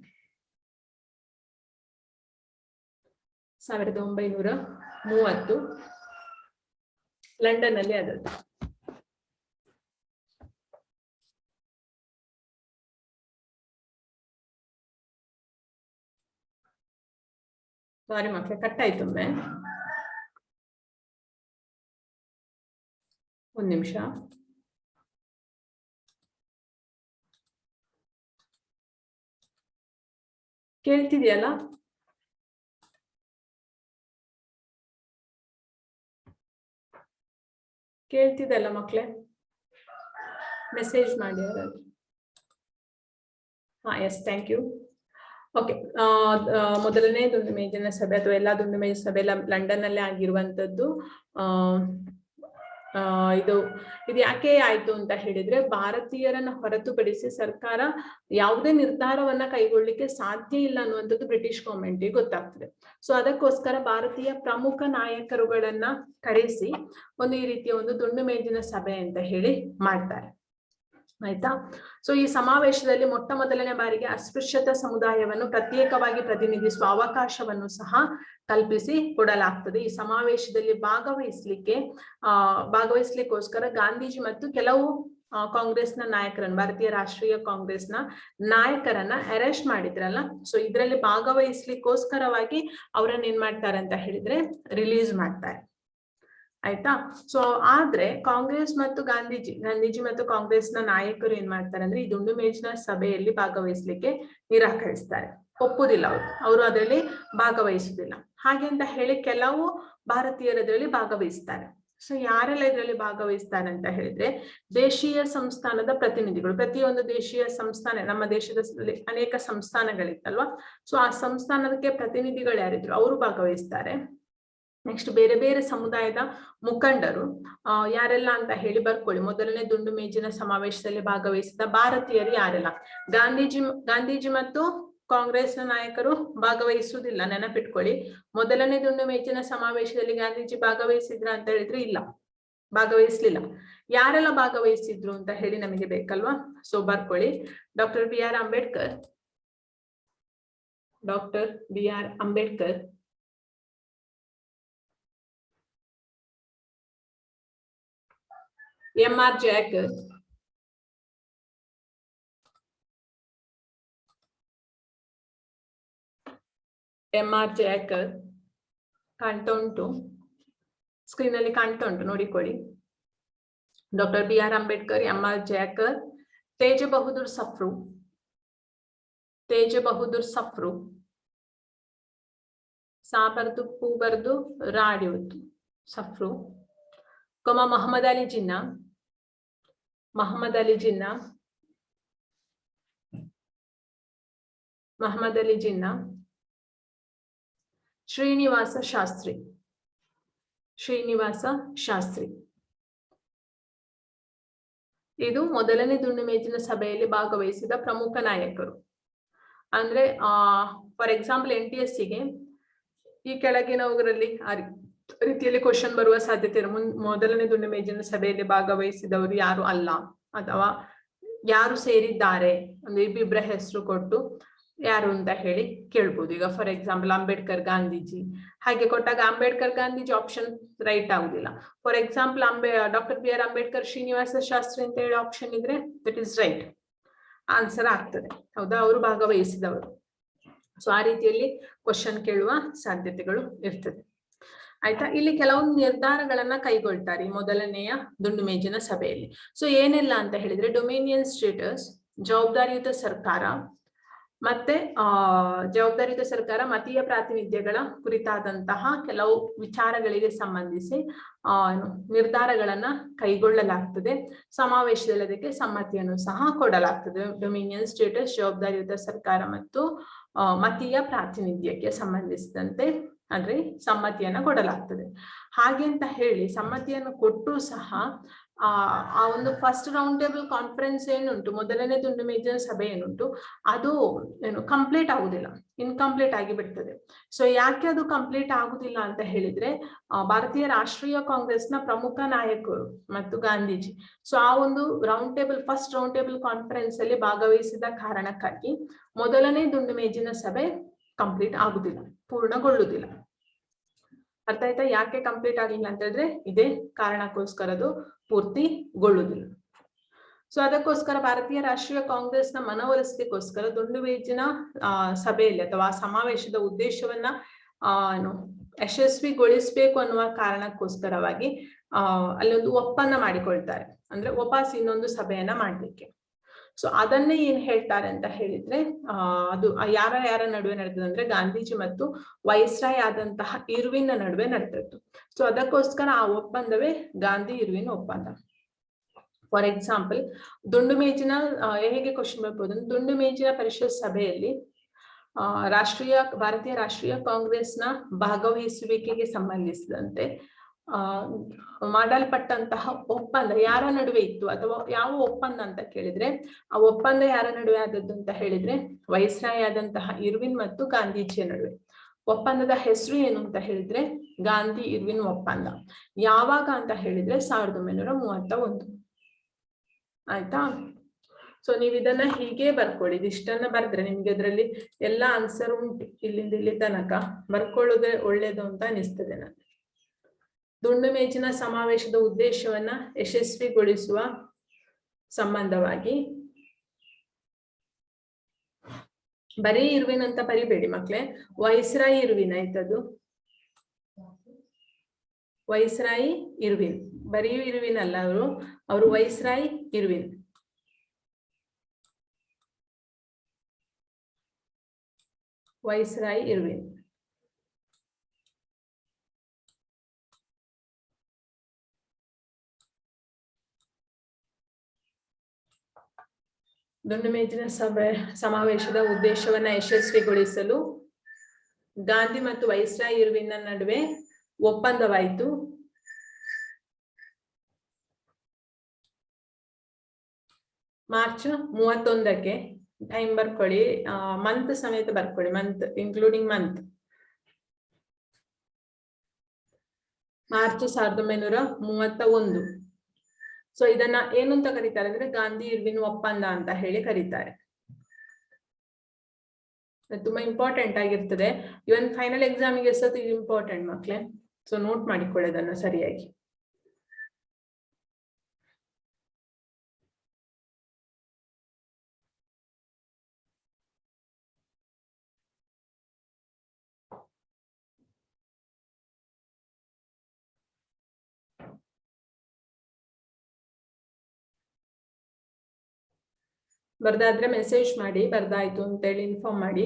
1930 ಲಂಡನ್ ಅಲ್ಲಿ ಆದದ್ದು. ಸಾರಿ ಮಕ್ಕಳೇ, ಕಟ್ ಆಯ್ತು ಒಮ್ಮೆ. ಒಂದ್ ನಿಮಿಷ. ಕೇಳ್ತಿದ್ಯಲ್ಲ? ಕೇಳ್ತಿದಲ್ಲ ಮಕ್ಕಳೇ? ಮೆಸೇಜ್ ಮಾಡಿ ಯಾರಾದ್ರು. ಹಾ, ಎಸ್, ಥ್ಯಾಂಕ್ ಯು. ಓಕೆ, ಮೊದಲನೇ ದುಂಡು ಮೇಜಿನ ಸಭೆ ಅಥವಾ ಎಲ್ಲಾ ದುಂಡು ಮೇಜಿನ ಸಭೆ ಲಂಡನ್ ನಲ್ಲೇ ಆಗಿರುವಂತದ್ದು. ಇದು ಯಾಕೆ ಆಯ್ತು ಅಂತ ಹೇಳಿದ್ರೆ, ಭಾರತೀಯರನ್ನ ಹೊರತುಪಡಿಸಿ ಸರ್ಕಾರ ಯಾವುದೇ ನಿರ್ಧಾರವನ್ನ ಕೈಗೊಳ್ಳಿಕ್ಕೆ ಸಾಧ್ಯ ಇಲ್ಲ ಅನ್ನುವಂಥದ್ದು ಬ್ರಿಟಿಷ್ ಗವರ್ಮೆಂಟ್ಗೆ ಗೊತ್ತಾಗ್ತದೆ. ಸೊ ಅದಕ್ಕೋಸ್ಕರ ಭಾರತೀಯ ಪ್ರಮುಖ ನಾಯಕರುಗಳನ್ನ ಕರೆಸಿ ಒಂದು ಈ ರೀತಿಯ ಒಂದು ದುಂಡು ಮೇಜಿನ ಸಭೆ ಅಂತ ಹೇಳಿ ಮಾಡ್ತಾರೆ. ಆಯ್ತಾ? ಸೊ ಈ ಸಮಾವೇಶದಲ್ಲಿ ಮೊಟ್ಟ ಮೊದಲನೇ ಬಾರಿಗೆ ಅಸ್ಪೃಶ್ಯತಾ ಸಮುದಾಯವನ್ನು ಪ್ರತ್ಯೇಕವಾಗಿ ಪ್ರತಿನಿಧಿಸುವ ಅವಕಾಶವನ್ನು ಸಹ ಕಲ್ಪಿಸಿ ಕೊಡಲಾಗ್ತದೆ. ಈ ಸಮಾವೇಶದಲ್ಲಿ ಭಾಗವಹಿಸ್ಲಿಕ್ಕೋಸ್ಕರ ಗಾಂಧೀಜಿ ಮತ್ತು ಕೆಲವು ಕಾಂಗ್ರೆಸ್ನ ನಾಯಕರನ್ನ, ಭಾರತೀಯ ರಾಷ್ಟ್ರೀಯ ಕಾಂಗ್ರೆಸ್ನ ನಾಯಕರನ್ನ ಅರೆಸ್ಟ್ ಮಾಡಿದ್ರಲ್ಲ, ಸೊ ಇದರಲ್ಲಿ ಭಾಗವಹಿಸ್ಲಿಕ್ಕೋಸ್ಕರವಾಗಿ ಅವರನ್ನ ಏನ್ ಮಾಡ್ತಾರೆ ಅಂತ ಹೇಳಿದ್ರೆ ರಿಲೀಸ್ ಮಾಡ್ತಾರೆ. ಆಯ್ತಾ? ಸೊ ಆದ್ರೆ ಕಾಂಗ್ರೆಸ್ ಮತ್ತು ಗಾಂಧೀಜಿ ಮತ್ತು ಕಾಂಗ್ರೆಸ್ನ ನಾಯಕರು ಏನ್ ಮಾಡ್ತಾರೆ ಅಂದ್ರೆ, ಈ ದುಂಡು ಮೇಜಿನ ಸಭೆಯಲ್ಲಿ ಭಾಗವಹಿಸ್ಲಿಕ್ಕೆ ನಿರಾಕರಿಸ್ತಾರೆ, ಒಪ್ಪುದಿಲ್ಲ. ಅವರು ಅದರಲ್ಲಿ ಭಾಗವಹಿಸುದಿಲ್ಲ. ಹಾಗೆ ಅಂತ ಹೇಳಿ ಕೆಲವು ಭಾರತೀಯರು ಅದರಲ್ಲಿ ಭಾಗವಹಿಸ್ತಾರೆ. ಸೊ ಯಾರೆಲ್ಲ ಇದರಲ್ಲಿ ಭಾಗವಹಿಸ್ತಾರೆ ಅಂತ ಹೇಳಿದ್ರೆ, ದೇಶೀಯ ಸಂಸ್ಥಾನದ ಪ್ರತಿನಿಧಿಗಳು. ಪ್ರತಿಯೊಂದು ದೇಶೀಯ ಸಂಸ್ಥಾನ, ನಮ್ಮ ದೇಶದಲ್ಲಿ ಅನೇಕ ಸಂಸ್ಥಾನಗಳಿತ್ತಲ್ವಾ, ಸೊ ಆ ಸಂಸ್ಥಾನಕ್ಕೆ ಪ್ರತಿನಿಧಿಗಳು ಯಾರಿದ್ರು ಅವರು ಭಾಗವಹಿಸ್ತಾರೆ. ನೆಕ್ಸ್ಟ್ ಬೇರೆ ಬೇರೆ ಸಮುದಾಯದ ಮುಖಂಡರು ಯಾರೆಲ್ಲ ಅಂತ ಹೇಳಿ ಬರ್ಕೊಳ್ಳಿ. ಮೊದಲನೇ ದುಂಡು ಮೇಜಿನ ಸಮಾವೇಶದಲ್ಲಿ ಭಾಗವಹಿಸಿದ ಭಾರತೀಯರು ಯಾರೆಲ್ಲ? ಗಾಂಧೀಜಿ ಮತ್ತು ಕಾಂಗ್ರೆಸ್ನ ನಾಯಕರು ಭಾಗವಹಿಸುವುದಿಲ್ಲ, ನೆನಪಿಟ್ಕೊಳ್ಳಿ. ಮೊದಲನೇ ದುಂಡು ಮೇಜಿನ ಸಮಾವೇಶದಲ್ಲಿ ಗಾಂಧೀಜಿ ಭಾಗವಹಿಸಿದ್ರ ಅಂತ ಹೇಳಿದ್ರೆ ಇಲ್ಲ, ಭಾಗವಹಿಸ್ಲಿಲ್ಲ. ಯಾರೆಲ್ಲ ಭಾಗವಹಿಸಿದ್ರು ಅಂತ ಹೇಳಿ ನಮಗೆ ಬೇಕಲ್ವಾ? ಸೊ ಬರ್ಕೊಳ್ಳಿ. Doctor B R Ambedkar, M.R. Jacker, ಕಾಣ್ತಾ ಉಂಟು ಸ್ಕ್ರೀನ್ ಅಲ್ಲಿ, ಕಾಣ್ತಾ ಉಂಟು ನೋಡಿಕೊಳ್ಳಿ. Doctor B R Ambedkar, M.R. Jacker, Tej Bahadur Sapru, ಸಾ ಬರ್ದು ಪೂ ಬರ್ದು ರಾಡಿಯುತ್ತು ಸಫ್ರು, ಕೊಮ ಮೊಹಮ್ಮದ್ ಅಲಿ ಜಿನ್ನಾ, ಶ್ರೀನಿವಾಸ ಶಾಸ್ತ್ರಿ. ಇದು ಮೊದಲನೇ ದುಂಡು ಮೇಜಿನ ಸಭೆಯಲ್ಲಿ ಭಾಗವಹಿಸಿದ ಪ್ರಮುಖ ನಾಯಕರು. ಅಂದ್ರೆ ಫಾರ್ ಎಕ್ಸಾಂಪಲ್ NTSCಗೆ ಈ ಕೆಳಗಿನವುಗಳಲ್ಲಿ ರೀತಿಯಲ್ಲಿ ಕ್ವಶನ್ ಬರುವ ಸಾಧ್ಯತೆ ಇದೆ. ಮೊದಲನೇ ದುಂಡು ಮೇಜಿನ ಸಭೆಯಲ್ಲಿ ಭಾಗವಹಿಸಿದವರು ಯಾರು ಅಲ್ಲ, ಅಥವಾ ಯಾರು ಸೇರಿದ್ದಾರೆ, ಒಂದು ಇಬ್ಬಿಬ್ಬರ ಹೆಸರು ಕೊಟ್ಟು ಯಾರು ಅಂತ ಹೇಳಿ ಕೇಳ್ಬೋದು. ಈಗ ಫಾರ್ ಎಕ್ಸಾಂಪಲ್ ಅಂಬೇಡ್ಕರ್ ಗಾಂಧೀಜಿ ಹಾಗೆ ಕೊಟ್ಟಾಗ ಅಂಬೇಡ್ಕರ್ ಗಾಂಧೀಜಿ ಆಪ್ಷನ್ ರೈಟ್ ಆಗುದಿಲ್ಲ. For example doctor B R Ambedkar Srinivasa Shastri ಅಂತ ಹೇಳಿ ಆಪ್ಷನ್ ಇದ್ರೆ ದಟ್ ಇಸ್ ರೈಟ್ ಆನ್ಸರ್ ಆಗ್ತದೆ. ಹೌದಾ? ಅವರು ಭಾಗವಹಿಸಿದವರು. ಸೊ ಆ ರೀತಿಯಲ್ಲಿ ಕ್ವಶನ್ ಕೇಳುವ ಸಾಧ್ಯತೆಗಳು ಇರ್ತದೆ. ಆಯ್ತಾ? ಇಲ್ಲಿ ಕೆಲವೊಂದು ನಿರ್ಧಾರಗಳನ್ನ ಕೈಗೊಳ್ತಾರೆ ಈ ಮೊದಲನೆಯ ದುಂಡು ಮೇಜಿನ ಸಭೆಯಲ್ಲಿ. ಸೊ ಏನೆಲ್ಲ ಅಂತ ಹೇಳಿದ್ರೆ, ಡೊಮಿನಿಯನ್ ಸ್ಟೇಟಸ್, ಜವಾಬ್ದಾರಿಯುತ ಸರ್ಕಾರ, ಮತ್ತೆ ಜವಾಬ್ದಾರಿಯುತ ಸರ್ಕಾರ, ಮತೀಯ ಪ್ರಾತಿನಿಧ್ಯಗಳ ಕುರಿತಾದಂತಹ ಕೆಲವು ವಿಚಾರಗಳಿಗೆ ಸಂಬಂಧಿಸಿ ನಿರ್ಧಾರಗಳನ್ನ ಕೈಗೊಳ್ಳಲಾಗ್ತದೆ. ಸಮಾವೇಶದಲ್ಲಿ ಅದಕ್ಕೆ ಸಮ್ಮತಿಯನ್ನು ಸಹ ಕೊಡಲಾಗ್ತದೆ. ಡೊಮಿನಿಯನ್ ಸ್ಟೇಟಸ್, ಜವಾಬ್ದಾರಿಯುತ ಸರ್ಕಾರ ಮತ್ತು ಮತೀಯ ಪ್ರಾತಿನಿಧ್ಯಕ್ಕೆ ಸಂಬಂಧಿಸಿದಂತೆ ಅಂದ್ರೆ ಸಮ್ಮತಿಯನ್ನ ಕೊಡಲಾಗ್ತದೆ. ಹಾಗೆ ಅಂತ ಹೇಳಿ ಸಮ್ಮತಿಯನ್ನು ಕೊಟ್ಟು ಸಹ ಆ ಒಂದು ಫಸ್ಟ್ ರೌಂಡ್ ಟೇಬಲ್ ಕಾನ್ಫರೆನ್ಸ್ ಏನುಂಟು, ಮೊದಲನೇ ದುಂಡು ಮೇಜಿನ ಸಭೆ ಏನುಂಟು, ಅದು ಕಂಪ್ಲೀಟ್ ಆಗುದಿಲ್ಲ, ಇನ್ಕಂಪ್ಲೀಟ್ ಆಗಿ ಬಿಡ್ತದೆ. ಸೊ ಯಾಕೆ ಅದು ಕಂಪ್ಲೀಟ್ ಆಗುದಿಲ್ಲ ಅಂತ ಹೇಳಿದ್ರೆ, ಭಾರತೀಯ ರಾಷ್ಟ್ರೀಯ ಕಾಂಗ್ರೆಸ್ನ ಪ್ರಮುಖ ನಾಯಕರು ಮತ್ತು ಗಾಂಧೀಜಿ ಸೊ ಆ ಒಂದು ಫಸ್ಟ್ ರೌಂಡ್ ಟೇಬಲ್ ಕಾನ್ಫರೆನ್ಸ್ ಅಲ್ಲಿ ಭಾಗವಹಿಸಿದ ಕಾರಣಕ್ಕಾಗಿ ಮೊದಲನೇ ದುಂಡು ಮೇಜಿನ ಸಭೆ ಕಂಪ್ಲೀಟ್ ಆಗುದಿಲ್ಲ, ಪೂರ್ಣಗೊಳ್ಳುವುದಿಲ್ಲ. ಅರ್ಥ ಆಯ್ತಾ? ಯಾಕೆ ಕಂಪ್ಲೀಟ್ ಆಗಿಲ್ಲ ಅಂತ ಹೇಳಿದ್ರೆ ಇದೇ ಕಾರಣಕ್ಕೋಸ್ಕರದು ಪೂರ್ತಿಗೊಳ್ಳುವುದಿಲ್ಲ. ಸೊ ಅದಕ್ಕೋಸ್ಕರ ಭಾರತೀಯ ರಾಷ್ಟ್ರೀಯ ಕಾಂಗ್ರೆಸ್ನ ಮನವೊಲಿಸಲಿಕ್ಕೋಸ್ಕರ ದುಂಡು ಮೇಜಿನ ಸಭೆಯಲ್ಲಿ ಅಥವಾ ಸಮಾವೇಶದ ಉದ್ದೇಶವನ್ನ ಏನು ಯಶಸ್ವಿಗೊಳಿಸ್ಬೇಕು ಅನ್ನುವ ಕಾರಣಕ್ಕೋಸ್ಕರವಾಗಿ ಅಲ್ಲೊಂದು ಒಪ್ಪಂದ ಮಾಡಿಕೊಳ್ತಾರೆ, ಅಂದ್ರೆ ವಾಪಸ್ ಇನ್ನೊಂದು ಸಭೆಯನ್ನ ಮಾಡ್ಲಿಕ್ಕೆ. ಸೊ ಅದನ್ನೇ ಏನ್ ಹೇಳ್ತಾರೆ ಅಂತ ಹೇಳಿದ್ರೆ ಅದು ಯಾರ ನಡುವೆ ನಡೆದದ್ದು ಅಂದ್ರೆ ಗಾಂಧೀಜಿ ಮತ್ತು ವೈಸ್ರಾಯ್ ಆದಂತಹ ಇರ್ವಿನ್ ನಡುವೆ ನಡೆದದ್ದು. ಸೊ ಅದಕ್ಕೋಸ್ಕರ ಆ ಒಪ್ಪಂದವೇ ಗಾಂಧಿ ಇರ್ವಿನ್ ಒಪ್ಪಂದ. ಫಾರ್ ಎಕ್ಸಾಂಪಲ್, ದುಂಡು ಮೇಜಿನ ಹೇಗೆ ಕ್ವಶನ್ ಬರ್ಬೋದು, ದುಂಡು ಮೇಜಿನ ಪರಿಷತ್ ಸಭೆಯಲ್ಲಿ ಭಾರತೀಯ ರಾಷ್ಟ್ರೀಯ ಕಾಂಗ್ರೆಸ್ನ ಭಾಗವಹಿಸುವಿಕೆಗೆ ಸಂಬಂಧಿಸಿದಂತೆ ಮಾಡಲ್ಪಟ್ಟಂತಹ ಒಪ್ಪಂದ ಯಾರ ನಡುವೆ ಇತ್ತು ಅಥವಾ ಯಾವ ಒಪ್ಪಂದ ಅಂತ ಕೇಳಿದ್ರೆ ಆ ಒಪ್ಪಂದ ಯಾರ ನಡುವೆ ಆದದ್ದು ಅಂತ ಹೇಳಿದ್ರೆ ವೈಸ್ರಾಯ್ ಆದಂತಹ ಇರ್ವಿನ್ ಮತ್ತು ಗಾಂಧೀಜಿಯ ನಡುವೆ. ಒಪ್ಪಂದದ ಹೆಸರು ಏನು ಅಂತ ಹೇಳಿದ್ರೆ ಗಾಂಧಿ ಇರ್ವಿನ್ ಒಪ್ಪಂದ. ಯಾವಾಗ ಅಂತ ಹೇಳಿದ್ರೆ 1931. ಆಯ್ತಾ? ಸೊ ನೀವು ಇದನ್ನ ಹೀಗೆ ಬರ್ಕೊಳ್ಳಿ, ಇದಿಷ್ಟನ್ನ ಬರ್ದ್ರೆ ನಿಮ್ಗೆ ಅದರಲ್ಲಿ ಎಲ್ಲಾ ಆನ್ಸರ್ ಉಂಟು ಇಲ್ಲಿಂದ ಇಲ್ಲಿ ತನಕ. ಬರ್ಕೊಳ್ಳೋದೇ ಒಳ್ಳೇದು ಅಂತ ಅನಿಸ್ತದೆ ನನಗೆ. ದುಂಡು ಮೇಜಿನ ಸಮಾವೇಶದ ಉದ್ದೇಶವನ್ನ ಯಶಸ್ವಿಗೊಳಿಸುವ ಸಂಬಂಧವಾಗಿ, ಬರೀ ಇರ್ವಿನ್ ಅಂತ ಬರಿಬೇಡಿ ಮಕ್ಳೇ, ವೈಸ್ರಾಯ್ ಇರ್ವಿನ್ ಆಯ್ತದು, ವೈಸ್ರಾಯ್ ಇರ್ವಿನ್, ಬರೀ ಇರ್ವಿನ್ ಅಲ್ಲ, ಅವರು ವೈಸ್ರಾಯ್ ಇರ್ವಿನ್. Viceroy Irwin. ದುಂಡು ಮೇಜಿನ ಸಮಾವೇಶದ ಉದ್ದೇಶವನ್ನ ಯಶಸ್ವಿಗೊಳಿಸಲು ಗಾಂಧಿ ಮತ್ತು ವೈಸ್ರಾಯ್ ಇರ್ವಿನ್ ನಡುವೆ ಒಪ್ಪಂದವಾಯಿತು. ಮಾರ್ಚ್ 31ಕ್ಕೆ ಟೈಮ್ ಬರ್ಕೊಳ್ಳಿ, ಮಂತ್ ಸಮೇತ ಬರ್ಕೊಳ್ಳಿ, month including month. March 1931. So ಇದನ್ನ ಏನು ಅಂತ ಕರೀತಾರೆ ಅಂದ್ರೆ ಗಾಂಧಿ ಇರ್ವಿನ್ ಒಪ್ಪಂದ ಅಂತ ಹೇಳಿ ಕರೀತಾರೆ. ತುಂಬಾ ಇಂಪಾರ್ಟೆಂಟ್ ಆಗಿರ್ತದೆ, ಇವನ್ ಫೈನಲ್ ಎಕ್ಸಾಮಿಗೆ ಸಹ ಇದು ಇಂಪಾರ್ಟೆಂಟ್ ಮಕ್ಳೇ. ಸೊ ನೋಟ್ ಮಾಡಿಕೊಳ್ಳೋದನ್ನ ಸರಿಯಾಗಿ. ಬರ್ದಾದ್ರೆ ಮೆಸೇಜ್ ಮಾಡಿ, ಬರ್ದಾಯ್ತು ಅಂತೇಳಿ ಇನ್ಫಾರ್ಮ್ ಮಾಡಿ.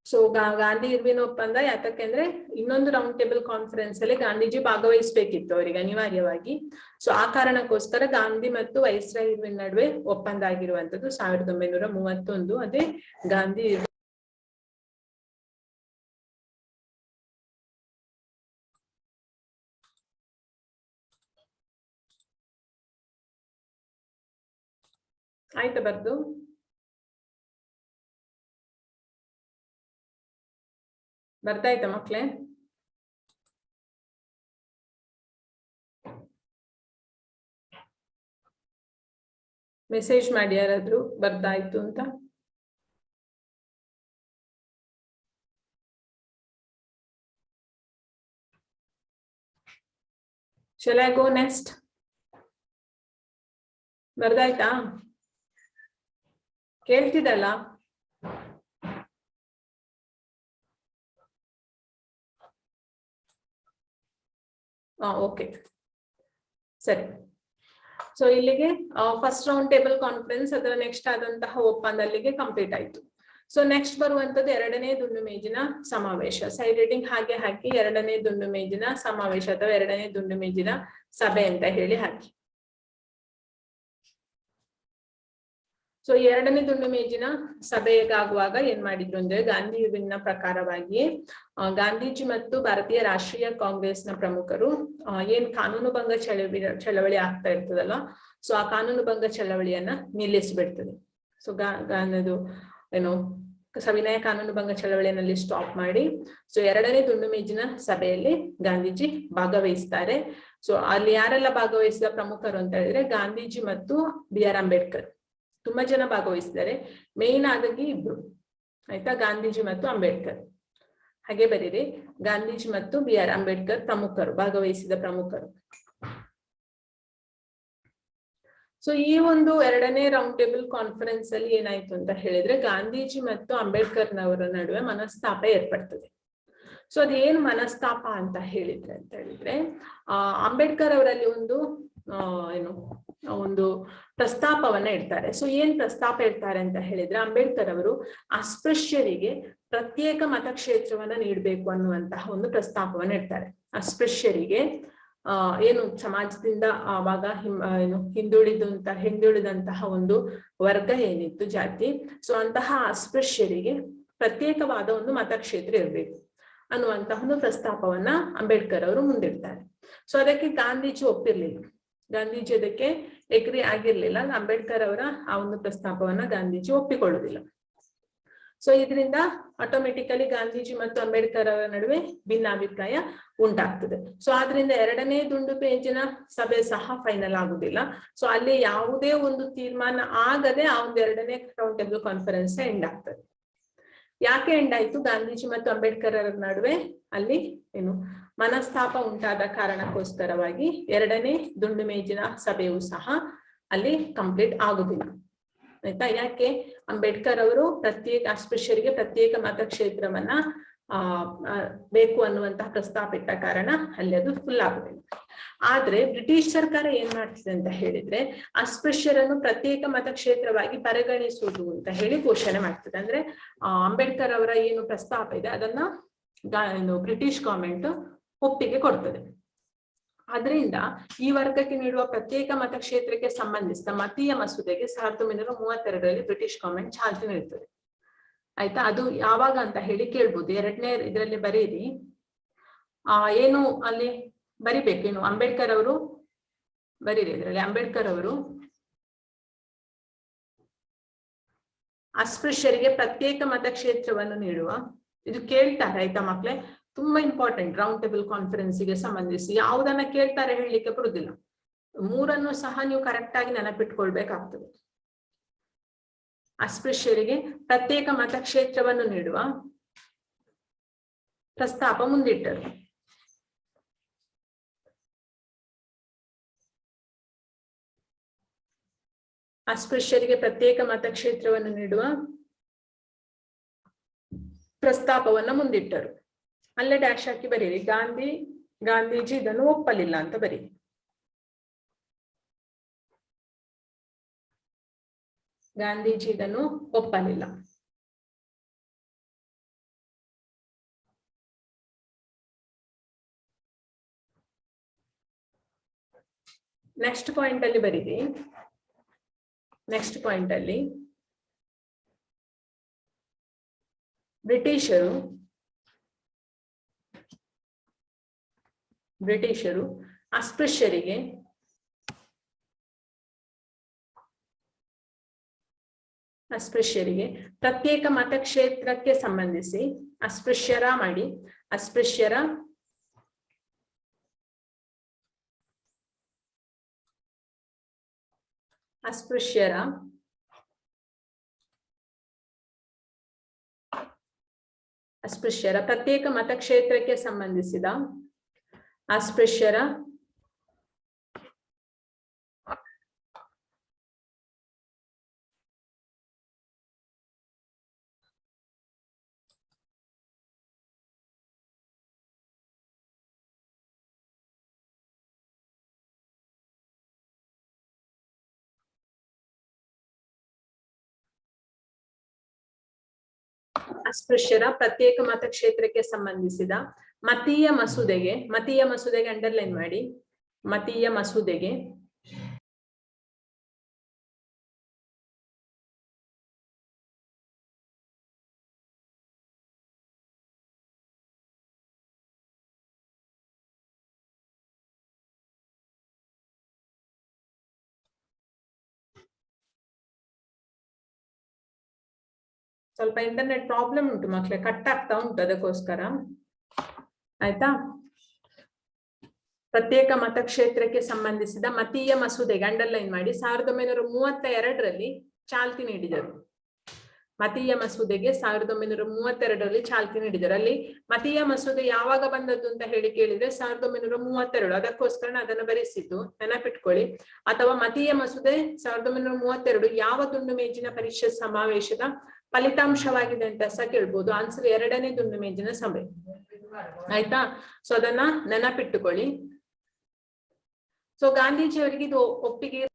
ಸೊ ಗಾಂಧಿ ಇರ್ವಿನ್ ಒಪ್ಪಂದ ಯಾತಕ್ಕೆ ಅಂದ್ರೆ ಇನ್ನೊಂದು ರೌಂಡ್ ಟೇಬಲ್ ಕಾನ್ಫರೆನ್ಸ್ ಅಲ್ಲಿ ಗಾಂಧೀಜಿ ಭಾಗವಹಿಸಬೇಕಿತ್ತು ಅವರಿಗೆ ಅನಿವಾರ್ಯವಾಗಿ. ಸೊ ಆ ಕಾರಣಕ್ಕೋಸ್ಕರ ಗಾಂಧಿ ಮತ್ತು ವೈಸ್ರಾಯ್ ಇರ್ವಿನ್ ನಡುವೆ ಒಪ್ಪಂದ ಆಗಿರುವಂತದ್ದು 1931. ಅದೇ ಗಾಂಧಿ ಆಯ್ತಾ? ಬರ್ದು ಬರ್ತಾಯ್ತಾ ಮಕ್ಳೇ? ಮೆಸೇಜ್ ಮಾಡಿ ಯಾರಾದ್ರೂ ಬರ್ದಾಯ್ತು ಅಂತ. Shall I go next? ಬರ್ದಾಯ್ತಾ? ಕೇಳ್ತಿದಲ್ಲ? ಓಕೆ ಸರಿ. ಸೊ ಇಲ್ಲಿಗೆ ಫಸ್ಟ್ ರೌಂಡ್ ಟೇಬಲ್ ಕಾನ್ಫರೆನ್ಸ್ ಅದರ ನೆಕ್ಸ್ಟ್ ಆದಂತಹ ಒಪ್ಪಂದ ಅಲ್ಲಿಗೆ ಕಂಪ್ಲೀಟ್ ಆಯ್ತು. ಸೊ ನೆಕ್ಸ್ಟ್ ಬರುವಂತದ್ದು ಎರಡನೇ ದುಂಡು ಮೇಜಿನ ಸಮಾವೇಶ. ಸೈಡ್ ರೀಡಿಂಗ್ ಹಾಗೆ ಹಾಕಿ ಎರಡನೇ ದುಂಡು ಮೇಜಿನ ಸಮಾವೇಶ ಅಥವಾ ಎರಡನೇ ದುಂಡು ಮೇಜಿನ ಸಭೆ ಅಂತ ಹೇಳಿ ಹಾಕಿ. ಸೊ ಎರಡನೇ ದುಂಡು ಮೇಜಿನ ಸಭೆಗಾಗುವಾಗ ಏನ್ ಮಾಡಿದ್ರು ಅಂದ್ರೆ ಗಾಂಧಿ ಇರ್ವಿನ್ನ ಪ್ರಕಾರವಾಗಿ ಗಾಂಧೀಜಿ ಮತ್ತು ಭಾರತೀಯ ರಾಷ್ಟ್ರೀಯ ಕಾಂಗ್ರೆಸ್ನ ಪ್ರಮುಖರು ಏನ್ ಕಾನೂನು ಭಂಗ ಚಳವಳಿ ಆಗ್ತಾ ಇರ್ತದಲ್ಲ, ಸೊ ಆ ಕಾನೂನು ಭಂಗ ಚಳವಳಿಯನ್ನ ನಿಲ್ಲಿಸ್ಬಿಡ್ತದೆ. ಸೊ ಅದು ಏನು ಸವಿನಯ ಕಾನೂನು ಭಂಗ ಚಳವಳಿಯಲ್ಲಿ ಸ್ಟಾಪ್ ಮಾಡಿ ಸೊ ಎರಡನೇ ದುಂಡು ಮೇಜಿನ ಸಭೆಯಲ್ಲಿ ಗಾಂಧೀಜಿ ಭಾಗವಹಿಸ್ತಾರೆ. ಸೊ ಅಲ್ಲಿ ಯಾರೆಲ್ಲ ಭಾಗವಹಿಸಿದ ಪ್ರಮುಖರು ಅಂತ ಹೇಳಿದ್ರೆ ಗಾಂಧೀಜಿ ಮತ್ತು BR ಅಂಬೇಡ್ಕರ್. ತುಂಬಾ ಜನ ಭಾಗವಹಿಸಿದ್ದಾರೆ, ಮೇನ್ ಆಗಿ ಇಬ್ರು ಆಯ್ತಾ, ಗಾಂಧೀಜಿ ಮತ್ತು ಅಂಬೇಡ್ಕರ್. ಹಾಗೆ ಬರೀರಿ, ಗಾಂಧೀಜಿ ಮತ್ತು BR ಅಂಬೇಡ್ಕರ್ ಪ್ರಮುಖರು, ಭಾಗವಹಿಸಿದ ಪ್ರಮುಖರು. ಸೊ ಈ ಒಂದು ಎರಡನೇ ರೌಂಡ್ ಟೇಬಲ್ ಕಾನ್ಫರೆನ್ಸ್ ಅಲ್ಲಿ ಏನಾಯ್ತು ಅಂತ ಹೇಳಿದ್ರೆ ಗಾಂಧೀಜಿ ಮತ್ತು ಅಂಬೇಡ್ಕರ್ನವರ ನಡುವೆ ಮನಸ್ತಾಪ ಏರ್ಪಡ್ತದೆ. ಸೊ ಅದೇನು ಮನಸ್ತಾಪ ಅಂತ ಹೇಳಿದ್ರೆ ಅಂಬೇಡ್ಕರ್ ಅವರಲ್ಲಿ ಒಂದು ಪ್ರಸ್ತಾಪವನ್ನ ಇಡ್ತಾರೆ. ಸೊ ಏನ್ ಪ್ರಸ್ತಾಪ ಇಡ್ತಾರೆ ಅಂತ ಹೇಳಿದ್ರೆ ಅಂಬೇಡ್ಕರ್ ಅವರು ಅಸ್ಪೃಶ್ಯರಿಗೆ ಪ್ರತ್ಯೇಕ ಮತಕ್ಷೇತ್ರವನ್ನ ನೀಡಬೇಕು ಅನ್ನುವಂತಹ ಒಂದು ಪ್ರಸ್ತಾಪವನ್ನ ಇಡ್ತಾರೆ. ಅಸ್ಪೃಶ್ಯರಿಗೆ ಏನು ಸಮಾಜದಿಂದ ಆವಾಗ ಹಿಂದುಳಿದಂತಹ ಒಂದು ವರ್ಗ ಏನಿತ್ತು ಜಾತಿ, ಸೊ ಅಂತಹ ಅಸ್ಪೃಶ್ಯರಿಗೆ ಪ್ರತ್ಯೇಕವಾದ ಒಂದು ಮತಕ್ಷೇತ್ರ ಇರಬೇಕು ಅನ್ನುವಂತಹ ಒಂದು ಪ್ರಸ್ತಾಪವನ್ನ ಅಂಬೇಡ್ಕರ್ ಅವರು ಮುಂದಿಡ್ತಾರೆ. ಸೊ ಅದಕ್ಕೆ ಗಾಂಧೀಜಿ ಒಪ್ಪಿರ್ಲಿಲ್ಲ, ಗಾಂಧೀಜಿ ಅದಕ್ಕೆ ಎಗ್ರಿ ಆಗಿರ್ಲಿಲ್ಲ. ಅಂಬೇಡ್ಕರ್ ಅವರ ಆ ಒಂದು ಪ್ರಸ್ತಾಪವನ್ನ ಗಾಂಧೀಜಿ ಒಪ್ಪಿಕೊಳ್ಳುವುದಿಲ್ಲ. ಸೊ ಇದರಿಂದ ಆಟೋಮೆಟಿಕಲಿ ಗಾಂಧೀಜಿ ಮತ್ತು ಅಂಬೇಡ್ಕರ್ ಅವರ ನಡುವೆ ಭಿನ್ನಾಭಿಪ್ರಾಯ ಉಂಟಾಗ್ತದೆ. ಸೊ ಆದ್ರಿಂದ ಎರಡನೇ ದುಂಡು ಮೇಜಿನ ಸಭೆ ಸಹ ಫೈನಲ್ ಆಗುದಿಲ್ಲ. ಸೊ ಅಲ್ಲಿ ಯಾವುದೇ ಒಂದು ತೀರ್ಮಾನ ಆಗದೆ ಆ ಒಂದು ಎರಡನೇ ರೌಂಡ್ ಟೇಬಲ್ ಕಾನ್ಫರೆನ್ಸ್ ಎಂಡ್ ಆಗ್ತದೆ. ಯಾಕೆ ಎಂಡ್ ಆಯ್ತು? ಗಾಂಧೀಜಿ ಮತ್ತು ಅಂಬೇಡ್ಕರ್ ಅವರ ನಡುವೆ ಅಲ್ಲಿ ಮನಸ್ತಾಪ ಉಂಟಾದ ಕಾರಣಕ್ಕೋಸ್ಕರವಾಗಿ ಎರಡನೇ ದುಂಡು ಮೇಜಿನ ಸಭೆಯೂ ಸಹ ಅಲ್ಲಿ ಕಂಪ್ಲೀಟ್ ಆಗುದಿಲ್ಲ. ಆಯ್ತಾ? ಯಾಕೆ? ಅಂಬೇಡ್ಕರ್ ಅವರು ಅಸ್ಪೃಶ್ಯರಿಗೆ ಪ್ರತ್ಯೇಕ ಮತಕ್ಷೇತ್ರವನ್ನ ಬೇಕು ಅನ್ನುವಂತಹ ಪ್ರಸ್ತಾಪ ಇಟ್ಟ ಕಾರಣ ಅಲ್ಲಿ ಅದು ಫುಲ್ ಆಗುದಿಲ್ಲ. ಆದ್ರೆ ಬ್ರಿಟಿಷ್ ಸರ್ಕಾರ ಏನ್ ಮಾಡ್ತಿದೆ ಅಂತ ಹೇಳಿದ್ರೆ ಅಸ್ಪೃಶ್ಯರನ್ನು ಪ್ರತ್ಯೇಕ ಮತಕ್ಷೇತ್ರವಾಗಿ ಪರಿಗಣಿಸುವುದು ಅಂತ ಹೇಳಿ ಘೋಷಣೆ ಮಾಡ್ತದೆ. ಅಂದ್ರೆ ಅಂಬೇಡ್ಕರ್ ಅವರ ಏನು ಪ್ರಸ್ತಾಪ ಇದೆ ಅದನ್ನ ಬ್ರಿಟಿಷ್ ಗವರ್ಮೆಂಟ್ ಒಪ್ಪಿಗೆ ಕೊಡ್ತದೆ. ಅದರಿಂದ ಈ ವರ್ಗಕ್ಕೆ ನೀಡುವ ಪ್ರತ್ಯೇಕ ಮತಕ್ಷೇತ್ರಕ್ಕೆ ಸಂಬಂಧಿಸಿದ ಮತೀಯ ಮಸೂದೆಗೆ 1932ರಲ್ಲಿ ಬ್ರಿಟಿಷ್ ಗವರ್ಮೆಂಟ್ ಚಾಲ್ತಿ ನೀಡುತ್ತದೆ. ಆಯ್ತಾ? ಅದು ಯಾವಾಗ ಅಂತ ಹೇಳಿ ಕೇಳ್ಬೋದು. ಎರಡನೇ ಇದರಲ್ಲಿ ಬರೀರಿ, ಏನು ಅಲ್ಲಿ ಬರಿಬೇಕು, ಅಂಬೇಡ್ಕರ್ ಅವರು ಬರೀರಿ. ಇದರಲ್ಲಿ ಅಂಬೇಡ್ಕರ್ ಅವರು ಅಸ್ಪೃಶ್ಯರಿಗೆ ಪ್ರತ್ಯೇಕ ಮತಕ್ಷೇತ್ರವನ್ನು ನೀಡುವ, ಇದು ಕೇಳ್ತಾರೆ. ಆಯ್ತಾ ಮಕ್ಳೇ? ತುಂಬಾ ಇಂಪಾರ್ಟೆಂಟ್. ರೌಂಡ್ ಟೇಬಲ್ ಕಾನ್ಫರೆನ್ಸ್ಗೆ ಸಂಬಂಧಿಸಿ ಯಾವುದನ್ನ ಕೇಳ್ತಾರೆ ಹೇಳಲಿಕ್ಕೆ ಬರುದಿಲ್ಲ. ಮೂರನ್ನು ಸಹ ನೀವು ಕರೆಕ್ಟ್ ಆಗಿ ನೆನಪಿಟ್ಕೊಳ್ಬೇಕಾಗ್ತದೆ. ಅಸ್ಪೃಶ್ಯರಿಗೆ ಪ್ರತ್ಯೇಕ ಮತಕ್ಷೇತ್ರವನ್ನು ನೀಡುವ ಪ್ರಸ್ತಾಪ ಮುಂದಿಟ್ಟರು. ಅಸ್ಪೃಶ್ಯರಿಗೆ ಪ್ರತ್ಯೇಕ ಮತಕ್ಷೇತ್ರವನ್ನು ನೀಡುವ ಪ್ರಸ್ತಾಪವನ್ನ ಮುಂದಿಟ್ಟರು. ಅಲ್ಲೇ ಡ್ಯಾಶ್ ಹಾಕಿ ಬರೀರಿ. ಗಾಂಧೀಜಿ ಇದನ್ನು ಒಪ್ಪಲಿಲ್ಲ ಅಂತ ಬರೀರಿ. ಗಾಂಧೀಜಿ ಇದನ್ನು ಒಪ್ಪಲಿಲ್ಲ. ನೆಕ್ಸ್ಟ್ ಪಾಯಿಂಟ್ ಅಲ್ಲಿ ಬರೀರಿ. ನೆಕ್ಸ್ಟ್ ಪಾಯಿಂಟ್ ಅಲ್ಲಿ ಬ್ರಿಟಿಷರು ಅಸ್ಪೃಶ್ಯರಿಗೆ ಪ್ರತ್ಯೇಕ ಮತಕ್ಷೇತ್ರಕ್ಕೆ ಸಂಬಂಧಿಸಿ ಅಸ್ಪೃಶ್ಯರ ಪ್ರತ್ಯೇಕ ಮತಕ್ಷೇತ್ರಕ್ಕೆ ಸಂಬಂಧಿಸಿದ ಅಸ್ಪೃಶ್ಯರ ಪ್ರತ್ಯೇಕ ಮತಕ್ಷೇತ್ರಕ್ಕೆ ಸಂಬಂಧಿಸಿದ ಮತೀಯ ಮಸೂದೆಗೆ ಅಂಡರ್ಲೈನ್ ಮಾಡಿ. ಮತೀಯ ಮಸೂದೆಗೆ ಸ್ವಲ್ಪ ಇಂಟರ್ನೆಟ್ ಪ್ರಾಬ್ಲಮ್ ಉಂಟು ಮಕ್ಕಳೇ, ಕಟ್ ಆಗ್ತಾ ಉಂಟು, ಅದಕ್ಕೋಸ್ಕರ. ಆಯ್ತಾ? ಪ್ರತ್ಯೇಕ ಮತಕ್ಷೇತ್ರಕ್ಕೆ ಸಂಬಂಧಿಸಿದ ಮತೀಯ ಮಸೂದೆಗೆ ಅಂಡರ್ಲೈನ್ ಮಾಡಿ 1932ರಲ್ಲಿ ಚಾಲ್ತಿ ನೀಡಿದರು. ಮತೀಯ ಮಸೂದೆಗೆ 1932ರಲ್ಲಿ ಚಾಲ್ತಿ ನೀಡಿದರು. ಅಲ್ಲಿ ಮತೀಯ ಮಸೂದೆ ಯಾವಾಗ ಬಂದದ್ದು ಅಂತ ಹೇಳಿ ಕೇಳಿದ್ರೆ 1932, ಅದಕ್ಕೋಸ್ಕರ ಅದನ್ನು ಬರೆಸಿದ್ದು, ನೆನಪಿಟ್ಕೊಳ್ಳಿ. ಅಥವಾ ಮತೀಯ ಮಸೂದೆ 1932 ಯಾವ ದುಂಡು ಮೇಜಿನ ಪರಿಷತ್ ಸಮಾವೇಶದ ಫಲಿತಾಂಶವಾಗಿದೆ ಅಂತ ಸಹ ಕೇಳ್ಬೋದು. ಆನ್ಸರ್ 2ನೇ ದುಂಡು ಮೇಜಿನ ಸಭೆ. ಆಯ್ತಾ? ಸೊ ಅದನ್ನ ನೆನಪಿಟ್ಟುಕೊಳ್ಳಿ. ಸೊ ಗಾಂಧೀಜಿಯವರಿಗೆ ಇದು ಒಪ್ಪಿಗೆ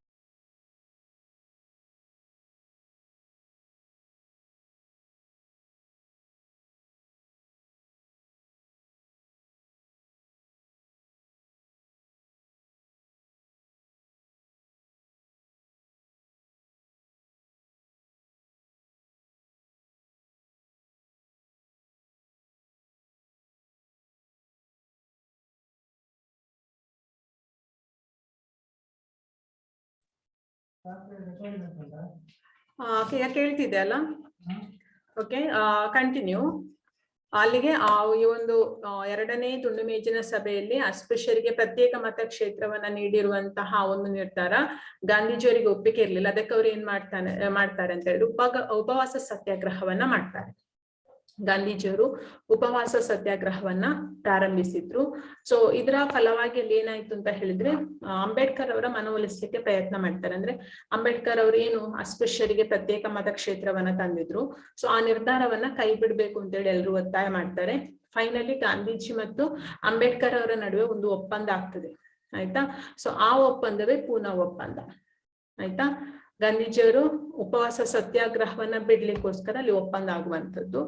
ಕೇಳ್ತಿದೆ ಅಲ್ಲ? Okay, continue. ಅಲ್ಲಿಗೆ ಈ ಒಂದು 2ನೇ ದುಂಡು ಮೇಜಿನ ಸಭೆಯಲ್ಲಿ ಅಸ್ಪೃಶ್ಯರಿಗೆ ಪ್ರತ್ಯೇಕ ಮತಕ್ಷೇತ್ರವನ್ನ ನೀಡಿರುವಂತಹ ಒಂದು ನಿರ್ಧಾರ ಗಾಂಧೀಜಿಯವರಿಗೆ ಒಪ್ಪಿಗೆ ಇರಲಿಲ್ಲ. ಅದಕ್ಕೆ ಅವ್ರು ಏನ್ ಮಾಡ್ತಾರೆ ಅಂತ ಹೇಳಿದ್ರೆ ಉಪವಾಸ ಸತ್ಯಾಗ್ರಹವನ್ನ ಮಾಡ್ತಾರೆ. ಗಾಂಧೀಜಿಯವರು ಉಪವಾಸ ಸತ್ಯಾಗ್ರಹವನ್ನ ಪ್ರಾರಂಭಿಸಿದ್ರು. ಸೊ ಇದರ ಫಲವಾಗಿ ಅಲ್ಲಿ ಏನಾಯ್ತು ಅಂತ ಹೇಳಿದ್ರೆ ಅಂಬೇಡ್ಕರ್ ಅವರ ಮನವೊಲಿಸ್ಲಿಕ್ಕೆ ಪ್ರಯತ್ನ ಮಾಡ್ತಾರೆ. ಅಂದ್ರೆ ಅಂಬೇಡ್ಕರ್ ಅವರು ಏನು ಅಸ್ಪೃಶ್ಯರಿಗೆ ಪ್ರತ್ಯೇಕ ಮತಕ್ಷೇತ್ರವನ್ನ ತಂದಿದ್ರು, ಸೊ ಆ ನಿರ್ಧಾರವನ್ನ ಕೈ ಬಿಡ್ಬೇಕು ಅಂತ ಹೇಳಿ ಎಲ್ಲರೂ ಒತ್ತಾಯ ಮಾಡ್ತಾರೆ. ಫೈನಲಿ ಗಾಂಧೀಜಿ ಮತ್ತು ಅಂಬೇಡ್ಕರ್ ಅವರ ನಡುವೆ ಒಂದು ಒಪ್ಪಂದ ಆಗ್ತದೆ. ಆಯ್ತಾ? ಸೊ ಆ ಒಪ್ಪಂದವೇ ಪೂನಾ ಒಪ್ಪಂದ. ಆಯ್ತಾ? ಗಾಂಧೀಜಿಯವರು ಉಪವಾಸ ಸತ್ಯಾಗ್ರಹವನ್ನ ಬಿಡ್ಲಿಕ್ಕೋಸ್ಕರ ಅಲ್ಲಿ ಒಪ್ಪಂದ ಆಗುವಂಥದ್ದು.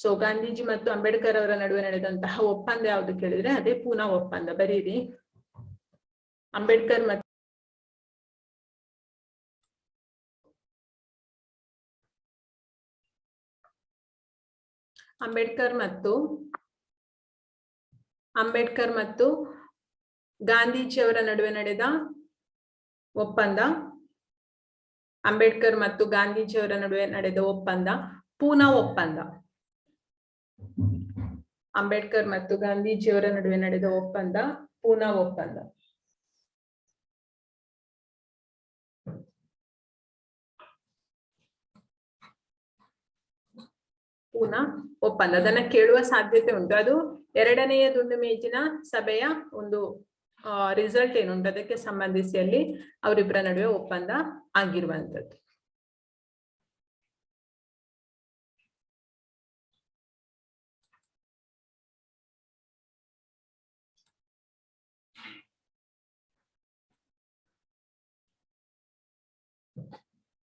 ಸೊ ಗಾಂಧೀಜಿ ಮತ್ತು ಅಂಬೇಡ್ಕರ್ ಅವರ ನಡುವೆ ನಡೆದಂತಹ ಒಪ್ಪಂದ ಯಾವ್ದು ಕೇಳಿದ್ರೆ ಅದೇ ಪೂನಾ ಒಪ್ಪಂದ. ಬರೀರಿ, ಅಂಬೇಡ್ಕರ್ ಮತ್ತು ಗಾಂಧೀಜಿಯವರ ನಡುವೆ ನಡೆದ ಒಪ್ಪಂದ, ಅಂಬೇಡ್ಕರ್ ಮತ್ತು ಗಾಂಧೀಜಿಯವರ ನಡುವೆ ನಡೆದ ಒಪ್ಪಂದ ಪೂನಾ ಒಪ್ಪಂದ. ಅಂಬೇಡ್ಕರ್ ಮತ್ತು ಗಾಂಧೀಜಿಯವರ ನಡುವೆ ನಡೆದ ಒಪ್ಪಂದ ಪೂನಾ ಒಪ್ಪಂದ. ಪೂನಾ ಒಪ್ಪಂದ ಅದನ್ನ ಕೇಳುವ ಸಾಧ್ಯತೆ ಉಂಟು. ಅದು 2ನೆಯ ದುಂಡು ಮೇಜಿನ ಸಭೆಯ ಒಂದು ರಿಸಲ್ಟ್ ಏನುಂಟು ಅದಕ್ಕೆ ಸಂಬಂಧಿಸಿ ಅಲ್ಲಿ ಅವರಿಬ್ಬರ ನಡುವೆ ಒಪ್ಪಂದ ಆಗಿರುವಂತದ್ದು.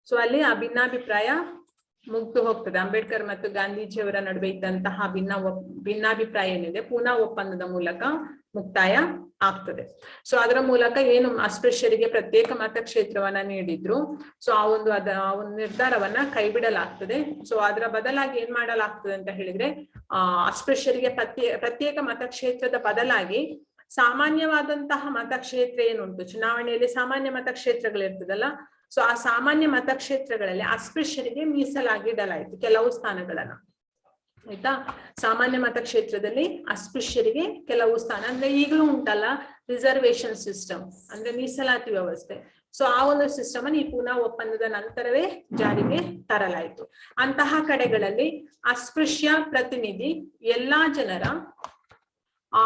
ಸೊ ಅಲ್ಲಿ ಆ ಭಿನ್ನಾಭಿಪ್ರಾಯ ಮುಗ್ದು ಹೋಗ್ತದೆ. ಅಂಬೇಡ್ಕರ್ ಮತ್ತು ಗಾಂಧೀಜಿಯವರ ನಡುವೆ ಇದ್ದಂತಹ ಭಿನ್ನಾಭಿಪ್ರಾಯ ಏನಿದೆ ಪೂನಾ ಒಪ್ಪಂದದ ಮೂಲಕ ಮುಕ್ತಾಯ ಆಗ್ತದೆ. ಸೊ ಅದರ ಮೂಲಕ ಏನು ಅಸ್ಪೃಶ್ಯರಿಗೆ ಪ್ರತ್ಯೇಕ ಮತಕ್ಷೇತ್ರವನ್ನ ನೀಡಿದ್ರು, ಸೊ ಆ ಒಂದು ನಿರ್ಧಾರವನ್ನ ಕೈ ಬಿಡಲಾಗ್ತದೆ. ಸೊ ಅದರ ಬದಲಾಗಿ ಏನ್ ಮಾಡಲಾಗ್ತದೆ ಅಂತ ಹೇಳಿದ್ರೆ ಅಸ್ಪೃಶ್ಯರಿಗೆ ಪ್ರತ್ಯೇಕ ಮತಕ್ಷೇತ್ರದ ಬದಲಾಗಿ ಸಾಮಾನ್ಯವಾದಂತಹ ಮತಕ್ಷೇತ್ರ ಏನುಂಟು, ಚುನಾವಣೆಯಲ್ಲಿ ಸಾಮಾನ್ಯ ಮತಕ್ಷೇತ್ರಗಳಿರ್ತದಲ್ಲ, ಸೊ ಆ ಸಾಮಾನ್ಯ ಮತಕ್ಷೇತ್ರಗಳಲ್ಲಿ ಅಸ್ಪೃಶ್ಯರಿಗೆ ಮೀಸಲಾಗಿಡಲಾಯಿತು ಕೆಲವು ಸ್ಥಾನಗಳನ್ನ. ಆಯ್ತಾ? ಸಾಮಾನ್ಯ ಮತಕ್ಷೇತ್ರದಲ್ಲಿ ಅಸ್ಪೃಶ್ಯರಿಗೆ ಕೆಲವು ಸ್ಥಾನ, ಅಂದ್ರೆ ಈಗಲೂ ಉಂಟಲ್ಲ ರಿಸರ್ವೇಶನ್ ಸಿಸ್ಟಮ್, ಅಂದ್ರೆ ಮೀಸಲಾತಿ ವ್ಯವಸ್ಥೆ. ಸೊ ಆ ಒಂದು ಸಿಸ್ಟಮ್ ಅನ್ನು ಈ ಪೂನಾ ಒಪ್ಪಂದದ ನಂತರವೇ ಜಾರಿಗೆ ತರಲಾಯಿತು. ಅಂತಹ ಕಡೆಗಳಲ್ಲಿ ಅಸ್ಪೃಶ್ಯ ಪ್ರತಿನಿಧಿ ಎಲ್ಲಾ ಜನರ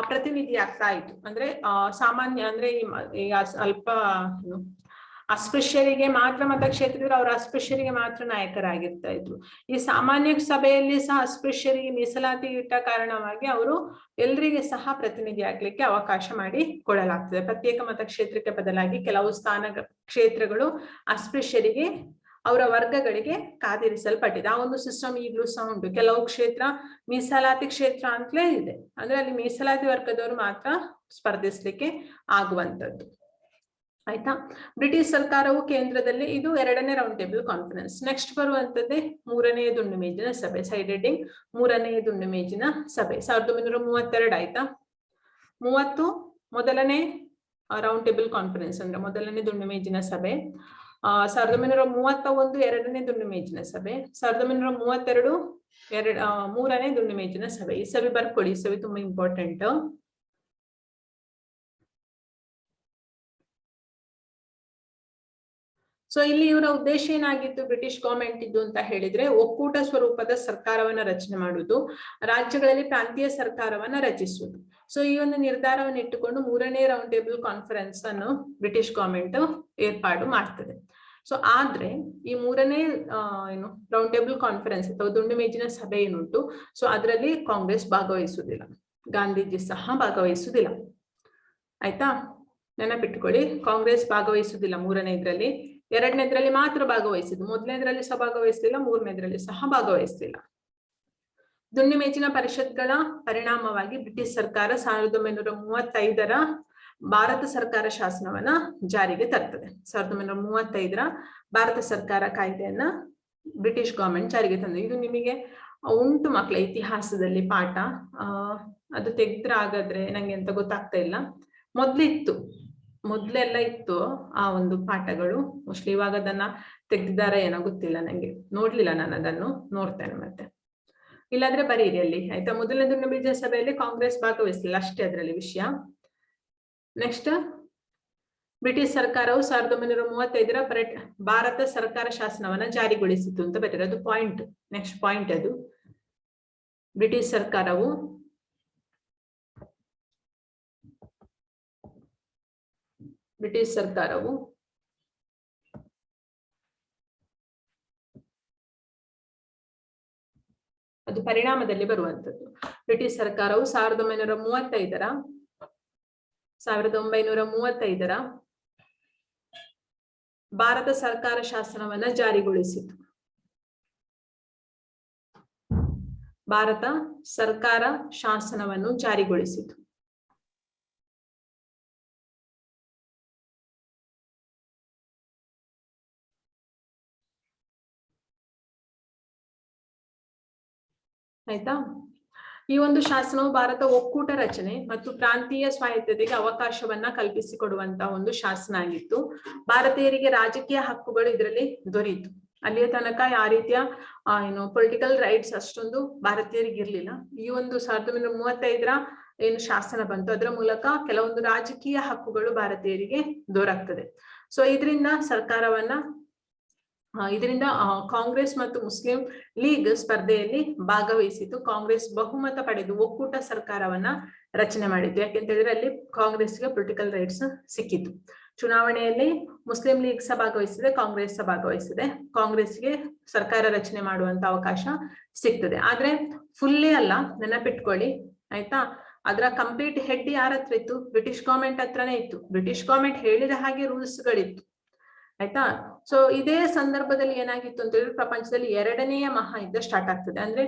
ಪ್ರತಿನಿಧಿ ಆಗ್ತಾ ಇತ್ತು. ಅಂದ್ರೆ ಸಾಮಾನ್ಯ ಅಂದ್ರೆ ಈಗ ಅಲ್ಪ ಅಸ್ಪೃಶ್ಯರಿಗೆ ಮಾತ್ರ ಮತಕ್ಷೇತ್ರ ಇದ್ರೆ ಅವರು ಅಸ್ಪೃಶ್ಯರಿಗೆ ಮಾತ್ರ ನಾಯಕರಾಗಿರ್ತಾ ಇದ್ರು. ಈ ಸಾಮಾನ್ಯ ಸಭೆಯಲ್ಲಿ ಸಹ ಅಸ್ಪೃಶ್ಯರಿಗೆ ಮೀಸಲಾತಿ ಇಟ್ಟ ಕಾರಣವಾಗಿ ಅವರು ಎಲ್ರಿಗೆ ಸಹ ಪ್ರತಿನಿಧಿ ಆಗ್ಲಿಕ್ಕೆ ಅವಕಾಶ ಮಾಡಿ ಕೊಡಲಾಗ್ತದೆ. ಪ್ರತ್ಯೇಕ ಮತಕ್ಷೇತ್ರಕ್ಕೆ ಬದಲಾಗಿ ಕೆಲವು ಕ್ಷೇತ್ರಗಳು ಅಸ್ಪೃಶ್ಯರಿಗೆ ಅವರ ವರ್ಗಗಳಿಗೆ ಕಾದಿರಿಸಲ್ಪಟ್ಟಿದೆ. ಆ ಒಂದು ಸಿಸ್ಟಮ್ ಈಗಲೂ ಸಹ ಉಂಟು. ಕೆಲವು ಕ್ಷೇತ್ರ ಮೀಸಲಾತಿ ಕ್ಷೇತ್ರ ಅಂತಲೇ ಇದೆ, ಅಂದ್ರೆ ಅಲ್ಲಿ ಮೀಸಲಾತಿ ವರ್ಗದವರು ಮಾತ್ರ ಸ್ಪರ್ಧಿಸ್ಲಿಕ್ಕೆ ಆಗುವಂತದ್ದು. ಆಯ್ತಾ? ಬ್ರಿಟಿಷ್ ಸರ್ಕಾರವು ಕೇಂದ್ರದಲ್ಲಿ ಇದು 2ನೇ ರೌಂಡ್ ಟೇಬಲ್ ಕಾನ್ಫರೆನ್ಸ್. ನೆಕ್ಸ್ಟ್ ಬರುವಂತದ್ದೇ 3ನೇ ದುಂಡು ಮೇಜಿನ ಸಭೆ, ಸೈಡ್ ಹೆಡ್ಡಿಂಗ್ 3ನೇ ದುಂಡು ಮೇಜಿನ ಸಭೆ 1932. ಆಯ್ತಾ? 30 ಮೊದಲನೇ ರೌಂಡ್ ಟೇಬಲ್ ಕಾನ್ಫರೆನ್ಸ್ ಅಂದ್ರೆ ಮೊದಲನೇ ದುಂಡು ಮೇಜಿನ ಸಭೆ. 1931 2ನೇ ದುಂಡು ಮೇಜಿನ ಸಭೆ. 1932 3ನೇ ದುಂಡು ಮೇಜಿನ ಸಭೆ. ಈ ಸಭೆ ಬರ್ಕೊಳ್ಳಿ, ಈ ಸಭೆ ತುಂಬಾ ಇಂಪಾರ್ಟೆಂಟ್. ಸೊ ಇಲ್ಲಿ ಇವರ ಉದ್ದೇಶ ಏನಾಗಿತ್ತು ಬ್ರಿಟಿಷ್ ಗವರ್ಮೆಂಟ್ ಇದ್ದು ಅಂತ ಹೇಳಿದ್ರೆ ಒಕ್ಕೂಟ ಸ್ವರೂಪದ ಸರ್ಕಾರವನ್ನ ರಚನೆ ಮಾಡುವುದು, ರಾಜ್ಯಗಳಲ್ಲಿ ಪ್ರಾಂತೀಯ ಸರ್ಕಾರವನ್ನ ರಚಿಸುವುದು. ಸೊ ಈ ಒಂದು ನಿರ್ಧಾರವನ್ನು ಇಟ್ಟುಕೊಂಡು 3ನೇ ರೌಂಡ್ ಟೇಬಲ್ ಕಾನ್ಫರೆನ್ಸ್ ಅನ್ನು ಬ್ರಿಟಿಷ್ ಗವರ್ಮೆಂಟ್ ಏರ್ಪಾಡು ಮಾಡ್ತದೆ. ಸೊ ಆದ್ರೆ ಈ 3ನೇ ರೌಂಡ್ ಟೇಬಲ್ ಕಾನ್ಫರೆನ್ಸ್ ಅಥವಾ ದುಂಡು ಮೇಜಿನ ಸಭೆ ಏನುಂಟು, ಸೊ ಅದರಲ್ಲಿ ಕಾಂಗ್ರೆಸ್ ಭಾಗವಹಿಸುವುದಿಲ್ಲ, ಗಾಂಧೀಜಿ ಸಹ ಭಾಗವಹಿಸುವುದಿಲ್ಲ. ಆಯ್ತಾ, ನೆನಪಿಟ್ಕೊಳ್ಳಿ, ಕಾಂಗ್ರೆಸ್ ಭಾಗವಹಿಸುವುದಿಲ್ಲ 3ನೇದ್ರಲ್ಲಿ. 2ನೇದ್ರಲ್ಲಿ ಮಾತ್ರ ಭಾಗವಹಿಸಿದ್ದು, 1ನೇದ್ರಲ್ಲಿ ಸಹ ಭಾಗವಹಿಸಲಿಲ್ಲ, 3ನೇದ್ರಲ್ಲಿ ಸಹ ಭಾಗವಹಿಸಲಿಲ್ಲ. ದುಂಡು ಮೇಜಿನ ಪರಿಷತ್ಗಳ ಪರಿಣಾಮವಾಗಿ ಬ್ರಿಟಿಷ್ ಸರ್ಕಾರ 1935ರ ಭಾರತ ಸರ್ಕಾರ ಶಾಸನವನ್ನ ಜಾರಿಗೆ ತರ್ತದೆ. 1935ರ ಭಾರತ ಸರ್ಕಾರ ಕಾಯ್ದೆಯನ್ನ ಬ್ರಿಟಿಷ್ ಗವರ್ಮೆಂಟ್ ಜಾರಿಗೆ ತಂದಿದೆ. ಇದು ನಿಮಗೆ ಉಂಟು ಮಕ್ಕಳ ಇತಿಹಾಸದಲ್ಲಿ ಪಾಠ, ಅದು ತೆಗೆದ್ರೆ ಹಾಗಾದ್ರೆ ನಂಗೆ ಅಂತ ಗೊತ್ತಾಗ್ತಾ ಇಲ್ಲ. ಮೊದ್ಲೆಲ್ಲ ಇತ್ತು ಆ ಒಂದು ಪಾಠಗಳು, ಮೋಸ್ಟ್ಲಿ ಇವಾಗ ಅದನ್ನ ತೆಗ್ದಿದ್ದಾರ ಏನೋ ಗೊತ್ತಿಲ್ಲ, ನಂಗೆ ನೋಡ್ಲಿಲ್ಲ ನಾನು, ಅದನ್ನು ನೋಡ್ತೇನೆ ಮತ್ತೆ. ಇಲ್ಲಾಂದ್ರೆ ಬರೀರಿ ಅಲ್ಲಿ, ಆಯ್ತಾ. ಮೊದಲನೇ ದುಂಡು ಮೇಜಿನ ಸಭೆಯಲ್ಲಿ ಕಾಂಗ್ರೆಸ್ ಭಾಗವಹಿಸಲಿಲ್ಲ, ಅಷ್ಟೇ ಅದರಲ್ಲಿ ವಿಷಯ. ನೆಕ್ಸ್ಟ್, ಬ್ರಿಟಿಷ್ ಸರ್ಕಾರವು 1935ರ ಭಾರತ ಸರ್ಕಾರ ಶಾಸನವನ್ನ ಜಾರಿಗೊಳಿಸಿತು ಅಂತ ಬರೀರೋದು ಪಾಯಿಂಟ್. ನೆಕ್ಸ್ಟ್ ಪಾಯಿಂಟ್ ಅದು, ಬ್ರಿಟಿಷ್ ಸರ್ಕಾರವು ಅದು ಪರಿಣಾಮದಲ್ಲಿ ಬರುವಂತದ್ದು. ಬ್ರಿಟಿಷ್ ಸರ್ಕಾರವು 1935ರ ಭಾರತ ಸರ್ಕಾರ ಶಾಸನವನ್ನ ಜಾರಿಗೊಳಿಸಿತು. ಭಾರತ ಸರ್ಕಾರ ಶಾಸನವನ್ನು ಜಾರಿಗೊಳಿಸಿತು. ಆಯ್ತಾ. ಈ ಒಂದು ಶಾಸನವು ಭಾರತ ಒಕ್ಕೂಟ ರಚನೆ ಮತ್ತು ಪ್ರಾಂತೀಯ ಸ್ವಾಯತ್ತತೆಗೆ ಅವಕಾಶವನ್ನ ಕಲ್ಪಿಸಿಕೊಡುವಂತಹ ಒಂದು ಶಾಸನ ಆಗಿತ್ತು. ಭಾರತೀಯರಿಗೆ ರಾಜಕೀಯ ಹಕ್ಕುಗಳು ಇದರಲ್ಲಿ ದೊರೆಯಿತು. ಅಲ್ಲಿಯ ತನಕ ಯಾವ ರೀತಿಯ ಪೊಲಿಟಿಕಲ್ ರೈಟ್ಸ್ ಅಷ್ಟೊಂದು ಭಾರತೀಯರಿಗೆ ಇರ್ಲಿಲ್ಲ. ಈ ಒಂದು 1935ರ ಏನು ಶಾಸನ ಬಂತು, ಅದರ ಮೂಲಕ ಕೆಲವೊಂದು ರಾಜಕೀಯ ಹಕ್ಕುಗಳು ಭಾರತೀಯರಿಗೆ ದೊರಕ್ತದೆ. ಸೊ ಇದರಿಂದ ಕಾಂಗ್ರೆಸ್ ಮತ್ತು ಮುಸ್ಲಿಂ ಲೀಗ್ ಸ್ಪರ್ಧೆಯಲ್ಲಿ ಭಾಗವಹಿಸಿತು. ಕಾಂಗ್ರೆಸ್ ಬಹುಮತ ಪಡೆದು ಒಕ್ಕೂಟ ಸರ್ಕಾರವನ್ನ ರಚನೆ ಮಾಡಿತ್ತು. ಯಾಕೆಂತ ಹೇಳಿದ್ರೆ ಅಲ್ಲಿ ಕಾಂಗ್ರೆಸ್ಗೆ ಪೊಲಿಟಿಕಲ್ ರೈಟ್ಸ್ ಸಿಕ್ಕಿತ್ತು. ಚುನಾವಣೆಯಲ್ಲಿ ಮುಸ್ಲಿಂ ಲೀಗ್ ಸಹ ಭಾಗವಹಿಸಿದೆ, ಕಾಂಗ್ರೆಸ್ ಸಹ ಭಾಗವಹಿಸಿದೆ. ಕಾಂಗ್ರೆಸ್ಗೆ ಸರ್ಕಾರ ರಚನೆ ಮಾಡುವಂತ ಅವಕಾಶ ಸಿಗ್ತದೆ. ಆದ್ರೆ ಫುಲ್ಲಿ ಅಲ್ಲ, ನೆನಪಿಟ್ಕೊಳ್ಳಿ ಆಯ್ತಾ. ಅದರ ಕಂಪ್ಲೀಟ್ ಹೆಡ್ ಯಾರ ಹತ್ರ ಇತ್ತು? ಬ್ರಿಟಿಷ್ ಗವರ್ಮೆಂಟ್ ಹತ್ರನೇ ಇತ್ತು. ಬ್ರಿಟಿಷ್ ಗವರ್ಮೆಂಟ್ ಹೇಳಿದ ಹಾಗೆ ರೂಲ್ಸ್ ಗಳಿತ್ತು, ಆಯ್ತಾ. ಸೊ ಇದೇ ಸಂದರ್ಭದಲ್ಲಿ ಏನಾಗಿತ್ತು ಅಂತ ಹೇಳಿದ್ರೆ ಪ್ರಪಂಚದಲ್ಲಿ 2ನೇ ಮಹಾಯುದ್ಧ ಸ್ಟಾರ್ಟ್ ಆಗ್ತದೆ. ಅಂದ್ರೆ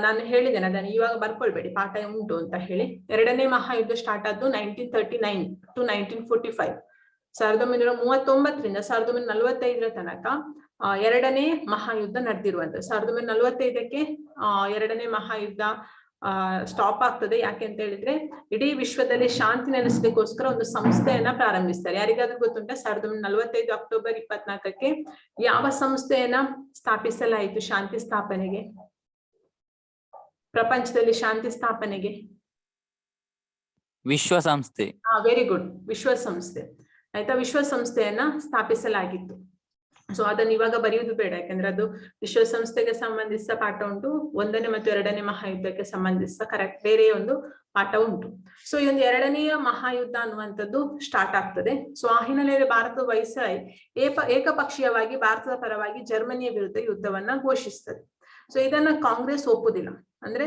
ನಾನು ಹೇಳಿದ್ದೇನೆ, ಅದನ್ನು ಇವಾಗ ಬರ್ಕೊಳ್ಬೇಡಿ, ಪಾಠ ಉಂಟು ಅಂತ ಹೇಳಿ. 2ನೇ ಮಹಾಯುದ್ಧ ಸ್ಟಾರ್ಟ್ ಆದ್ದು 1939 to 1945. 1939ರಿಂದ 1945ರ ತನಕ 2ನೇ ಮಹಾಯುದ್ಧ ನಡೆದಿರುವಂತ. 1945ಕ್ಕೆ 2ನೇ ಮಹಾಯುದ್ಧ ಸ್ಟಾಪ್ ಆಗ್ತದೆ. ಯಾಕೆ ಅಂತ ಹೇಳಿದ್ರೆ ಇಡೀ ವಿಶ್ವದಲ್ಲಿ ಶಾಂತಿ ನೆಲೆಸಲಿಕ್ಕೋಸ್ಕರ ಒಂದು ಸಂಸ್ಥೆಯನ್ನ ಪ್ರಾರಂಭಿಸ್ತಾರೆ. ಯಾರಿಗಾದ್ರೂ ಗೊತ್ತುಂಟಾ 1945 ಅಕ್ಟೋಬರ್ 24ಕ್ಕೆ ಯಾವ ಸಂಸ್ಥೆಯನ್ನ ಸ್ಥಾಪಿಸಲಾಯಿತು ಶಾಂತಿ ಸ್ಥಾಪನೆಗೆ, ಪ್ರಪಂಚದಲ್ಲಿ ಶಾಂತಿ ಸ್ಥಾಪನೆಗೆ? ವಿಶ್ವಸಂಸ್ಥೆ. ವೆರಿ ಗುಡ್, ವಿಶ್ವಸಂಸ್ಥೆ. ಆಯ್ತಾ, ವಿಶ್ವಸಂಸ್ಥೆಯನ್ನ ಸ್ಥಾಪಿಸಲಾಗಿತ್ತು. ಸೊ ಅದನ್ನ ಇವಾಗ ಬರೆಯುವುದು ಬೇಡ, ಯಾಕಂದ್ರೆ ಅದು ವಿಶ್ವಸಂಸ್ಥೆಗೆ ಸಂಬಂಧಿಸಿದ ಪಾಠ ಉಂಟು. 1ನೇ ಮತ್ತು 2ನೇ ಮಹಾಯುದ್ಧಕ್ಕೆ ಸಂಬಂಧಿಸಿದ ಕರೆಕ್ಟ್ ಬೇರೆ ಒಂದು ಪಾಠ ಉಂಟು. ಸೊ ಈ ಒಂದು 2ನೇ ಮಹಾಯುದ್ಧ ಅನ್ನುವಂಥದ್ದು ಸ್ಟಾರ್ಟ್ ಆಗ್ತದೆ. ಸೊ ಆ ಹಿನ್ನೆಲೆಯಲ್ಲಿ ಭಾರತದ ವೈಸ್ರಾಯ್ ಏಕಪಕ್ಷೀಯವಾಗಿ ಭಾರತದ ಪರವಾಗಿ ಜರ್ಮನಿಯ ವಿರುದ್ಧ ಯುದ್ಧವನ್ನ ಘೋಷಿಸ್ತದೆ. ಸೊ ಇದನ್ನ ಕಾಂಗ್ರೆಸ್ ಒಪ್ಪುದಿಲ್ಲ. ಅಂದ್ರೆ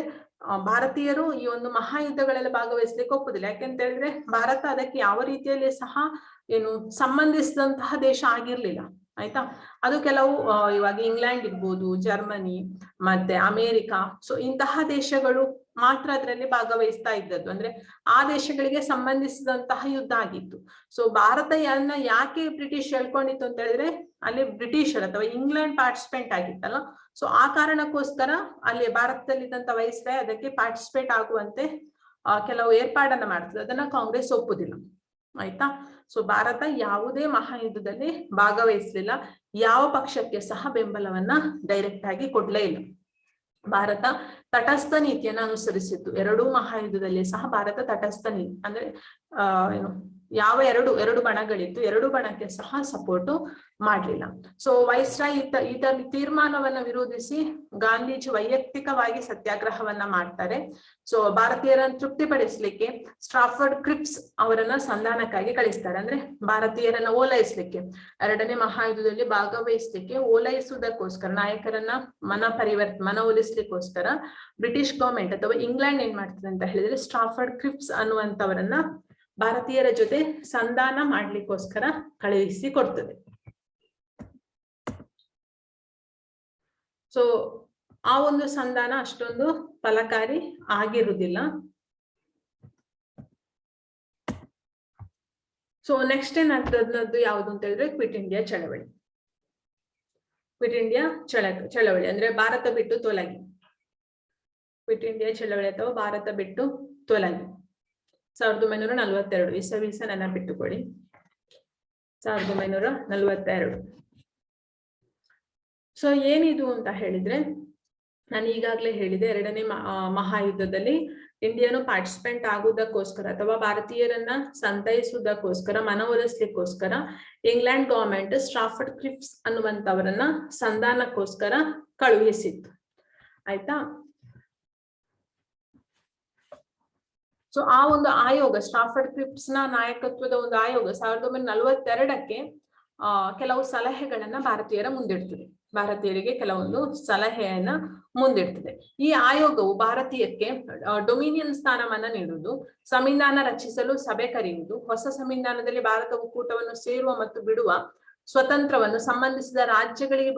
ಭಾರತೀಯರು ಈ ಒಂದು ಮಹಾಯುದ್ಧಗಳೆಲ್ಲ ಭಾಗವಹಿಸ್ಲಿಕ್ಕೆ ಒಪ್ಪುದಿಲ್ಲ. ಯಾಕೆಂತ ಹೇಳಿದ್ರೆ ಭಾರತ ಅದಕ್ಕೆ ಯಾವ ರೀತಿಯಲ್ಲಿ ಸಹ ಸಂಬಂಧಿಸಿದಂತಹ ದೇಶ ಆಗಿರ್ಲಿಲ್ಲ, ಆಯ್ತಾ. ಅದು ಕೆಲವು ಇವಾಗ ಇಂಗ್ಲೆಂಡ್ ಇರ್ಬೋದು, ಜರ್ಮನಿ ಮತ್ತೆ ಅಮೇರಿಕಾ, ಸೊ ಇಂತಹ ದೇಶಗಳು ಮಾತ್ರ ಅದರಲ್ಲಿ ಭಾಗವಹಿಸ್ತಾ ಇದ್ದದ್ದು. ಅಂದ್ರೆ ಆ ದೇಶಗಳಿಗೆ ಸಂಬಂಧಿಸಿದಂತಹ ಯುದ್ಧ ಆಗಿತ್ತು. ಸೊ ಭಾರತವನ್ನ ಯಾಕೆ ಬ್ರಿಟಿಷ್ ಹೇಳ್ಕೊಂಡಿತ್ತು ಅಂತ ಹೇಳಿದ್ರೆ ಅಲ್ಲಿ ಬ್ರಿಟಿಷರ್ ಅಥವಾ ಇಂಗ್ಲೆಂಡ್ ಪಾರ್ಟಿಸಿಪೇಟ್ ಆಗಿತ್ತಲ್ಲ. ಸೊ ಆ ಕಾರಣಕ್ಕೋಸ್ಕರ ಅಲ್ಲಿ ಭಾರತದಲ್ಲಿದ್ದಂತ ವೈಸ್ರಾಯ್ ಅದಕ್ಕೆ ಪಾರ್ಟಿಸಿಪೇಟ್ ಆಗುವಂತೆ ಕೆಲವು ಏರ್ಪಾಡನ್ನ ಮಾಡ್ತದೆ. ಅದನ್ನ ಕಾಂಗ್ರೆಸ್ ಒಪ್ಪುದಿಲ್ಲ, ಆಯ್ತಾ. ಸೊ ಭಾರತ ಯಾವುದೇ ಮಹಾಯುದ್ಧದಲ್ಲಿ ಭಾಗವಹಿಸಲಿಲ್ಲ, ಯಾವ ಪಕ್ಷಕ್ಕೆ ಸಹ ಬೆಂಬಲವನ್ನ ಡೈರೆಕ್ಟ್ ಆಗಿ ಕೊಡ್ಲೇ ಇಲ್ಲ. ಭಾರತ ತಟಸ್ಥ ನೀತಿಯನ್ನ ಅನುಸರಿಸಿತ್ತು. 2 ಮಹಾಯುದ್ಧದಲ್ಲಿ ಸಹ ಭಾರತ ತಟಸ್ಥ ನೀತಿ ಅಂದ್ರೆ ಯಾವ ಎರಡು ಬಣಗಳಿತ್ತು, ಎರಡು ಬಣಕ್ಕೆ ಸಹ ಸಪೋರ್ಟ್ ಮಾಡ್ಲಿಲ್ಲ. ಸೊ ವೈಸ್ರಾಯ್ ಈತ ತೀರ್ಮಾನವನ್ನ ವಿರೋಧಿಸಿ ಗಾಂಧೀಜಿ ವೈಯಕ್ತಿಕವಾಗಿ ಸತ್ಯಾಗ್ರಹವನ್ನ ಮಾಡ್ತಾರೆ. ಸೊ ಭಾರತೀಯರನ್ನು ತೃಪ್ತಿಪಡಿಸ್ಲಿಕ್ಕೆ ಸ್ಟ್ರಾಫರ್ಡ್ ಕ್ರಿಪ್ಸ್ ಅವರನ್ನ ಸಂಧಾನಕ್ಕಾಗಿ ಕಳಿಸ್ತಾರೆ. ಅಂದ್ರೆ ಭಾರತೀಯರನ್ನ ಓಲೈಸ್ಲಿಕ್ಕೆ, ಎರಡನೇ ಮಹಾಯುದ್ಧದಲ್ಲಿ ಭಾಗವಹಿಸ್ಲಿಕ್ಕೆ ಓಲೈಸುವುದಕ್ಕೋಸ್ಕರ, ನಾಯಕರನ್ನ ಮನವೊಲಿಸ್ಲಿಕ್ಕೋಸ್ಕರ ಬ್ರಿಟಿಷ್ ಗವರ್ಮೆಂಟ್ ಅಥವಾ ಇಂಗ್ಲೆಂಡ್ ಏನ್ ಮಾಡ್ತದೆ ಅಂತ ಹೇಳಿದ್ರೆ ಸ್ಟ್ರಾಫರ್ಡ್ ಕ್ರಿಪ್ಸ್ ಅನ್ನುವಂಥವರನ್ನ ಭಾರತೀಯರ ಜೊತೆ ಸಂಧಾನ ಮಾಡ್ಲಿಕ್ಕೋಸ್ಕರ ಕಳುಹಿಸಿ ಕೊಡ್ತದೆ. ಸೊ ಆ ಒಂದು ಸಂಧಾನ ಅಷ್ಟೊಂದು ಫಲಕಾರಿ ಆಗಿರುವುದಿಲ್ಲ. ಸೊ ನೆಕ್ಸ್ಟ್ ಏನಾಗ್ತದ್ದು ಯಾವುದು ಅಂತ ಹೇಳಿದ್ರೆ ಕ್ವಿಟ್ ಇಂಡಿಯಾ ಚಳವಳಿ. ಕ್ವಿಟ್ ಇಂಡಿಯಾ ಚಳವಳಿ ಅಂದ್ರೆ ಭಾರತ ಬಿಟ್ಟು ತೊಲಗಿ. ಕ್ವಿಟ್ ಇಂಡಿಯಾ ಚಳವಳಿ ಅಥವಾ ಭಾರತ ಬಿಟ್ಟು ತೊಲಗಿ 1942 ಇಸವಿಸ ನೆನಪಿಟ್ಟುಕೊಳ್ಳಿ. 1942. ಸೊ ಏನಿದು ಅಂತ ಹೇಳಿದ್ರೆ, ನಾನು ಈಗಾಗಲೇ ಹೇಳಿದೆ, ಎರಡನೇ ಮಹಾಯುದ್ಧದಲ್ಲಿ ಇಂಡಿಯಾನು ಪಾರ್ಟಿಸಿಪೆಂಟ್ ಆಗುವುದಕ್ಕೋಸ್ಕರ ಅಥವಾ ಭಾರತೀಯರನ್ನ ಸಂತೈಸುವುದಕ್ಕೋಸ್ಕರ, ಮನವೊಲಿಸ್ಲಿಕ್ಕೋಸ್ಕರ ಇಂಗ್ಲೆಂಡ್ ಗವರ್ಮೆಂಟ್ ಸ್ಟ್ರಾಫರ್ಡ್ ಕ್ರಿಪ್ಸ್ ಅನ್ನುವಂಥವರನ್ನ ಸಂಧಾನಕ್ಕೋಸ್ಕರ ಕಳುಹಿಸಿತ್ತು. ಆಯ್ತಾ? ಸೊ ಆ ಒಂದು ಆಯೋಗ, ಸ್ಟ್ರಾಫರ್ಡ್ ಕ್ರಿಪ್ಸ್ ನ ನಾಯಕತ್ವದ ಒಂದು ಆಯೋಗ 1942ಕ್ಕೆ ಕೆಲವು ಸಲಹೆಗಳನ್ನ ಭಾರತೀಯರ ಮುಂದಿಡ್ತದೆ. ಭಾರತೀಯರಿಗೆ ಕೆಲವೊಂದು ಸಲಹೆಯನ್ನ ಮುಂದಿಡ್ತದೆ. ಈ ಆಯೋಗವು ಭಾರತೀಯಕ್ಕೆ ಡೊಮಿನಿಯನ್ ಸ್ಥಾನವನ್ನ ನೀಡುವುದು, ಸಂವಿಧಾನ ರಚಿಸಲು ಸಭೆ ಕರೆಯುವುದು, ಹೊಸ ಸಂವಿಧಾನದಲ್ಲಿ ಭಾರತ ಒಕ್ಕೂಟವನ್ನು ಸೇರುವ ಮತ್ತು ಬಿಡುವ ಸ್ವತಂತ್ರವನ್ನು ಸಂಬಂಧಿಸಿದ ರಾಜ್ಯಗಳಿಗೆ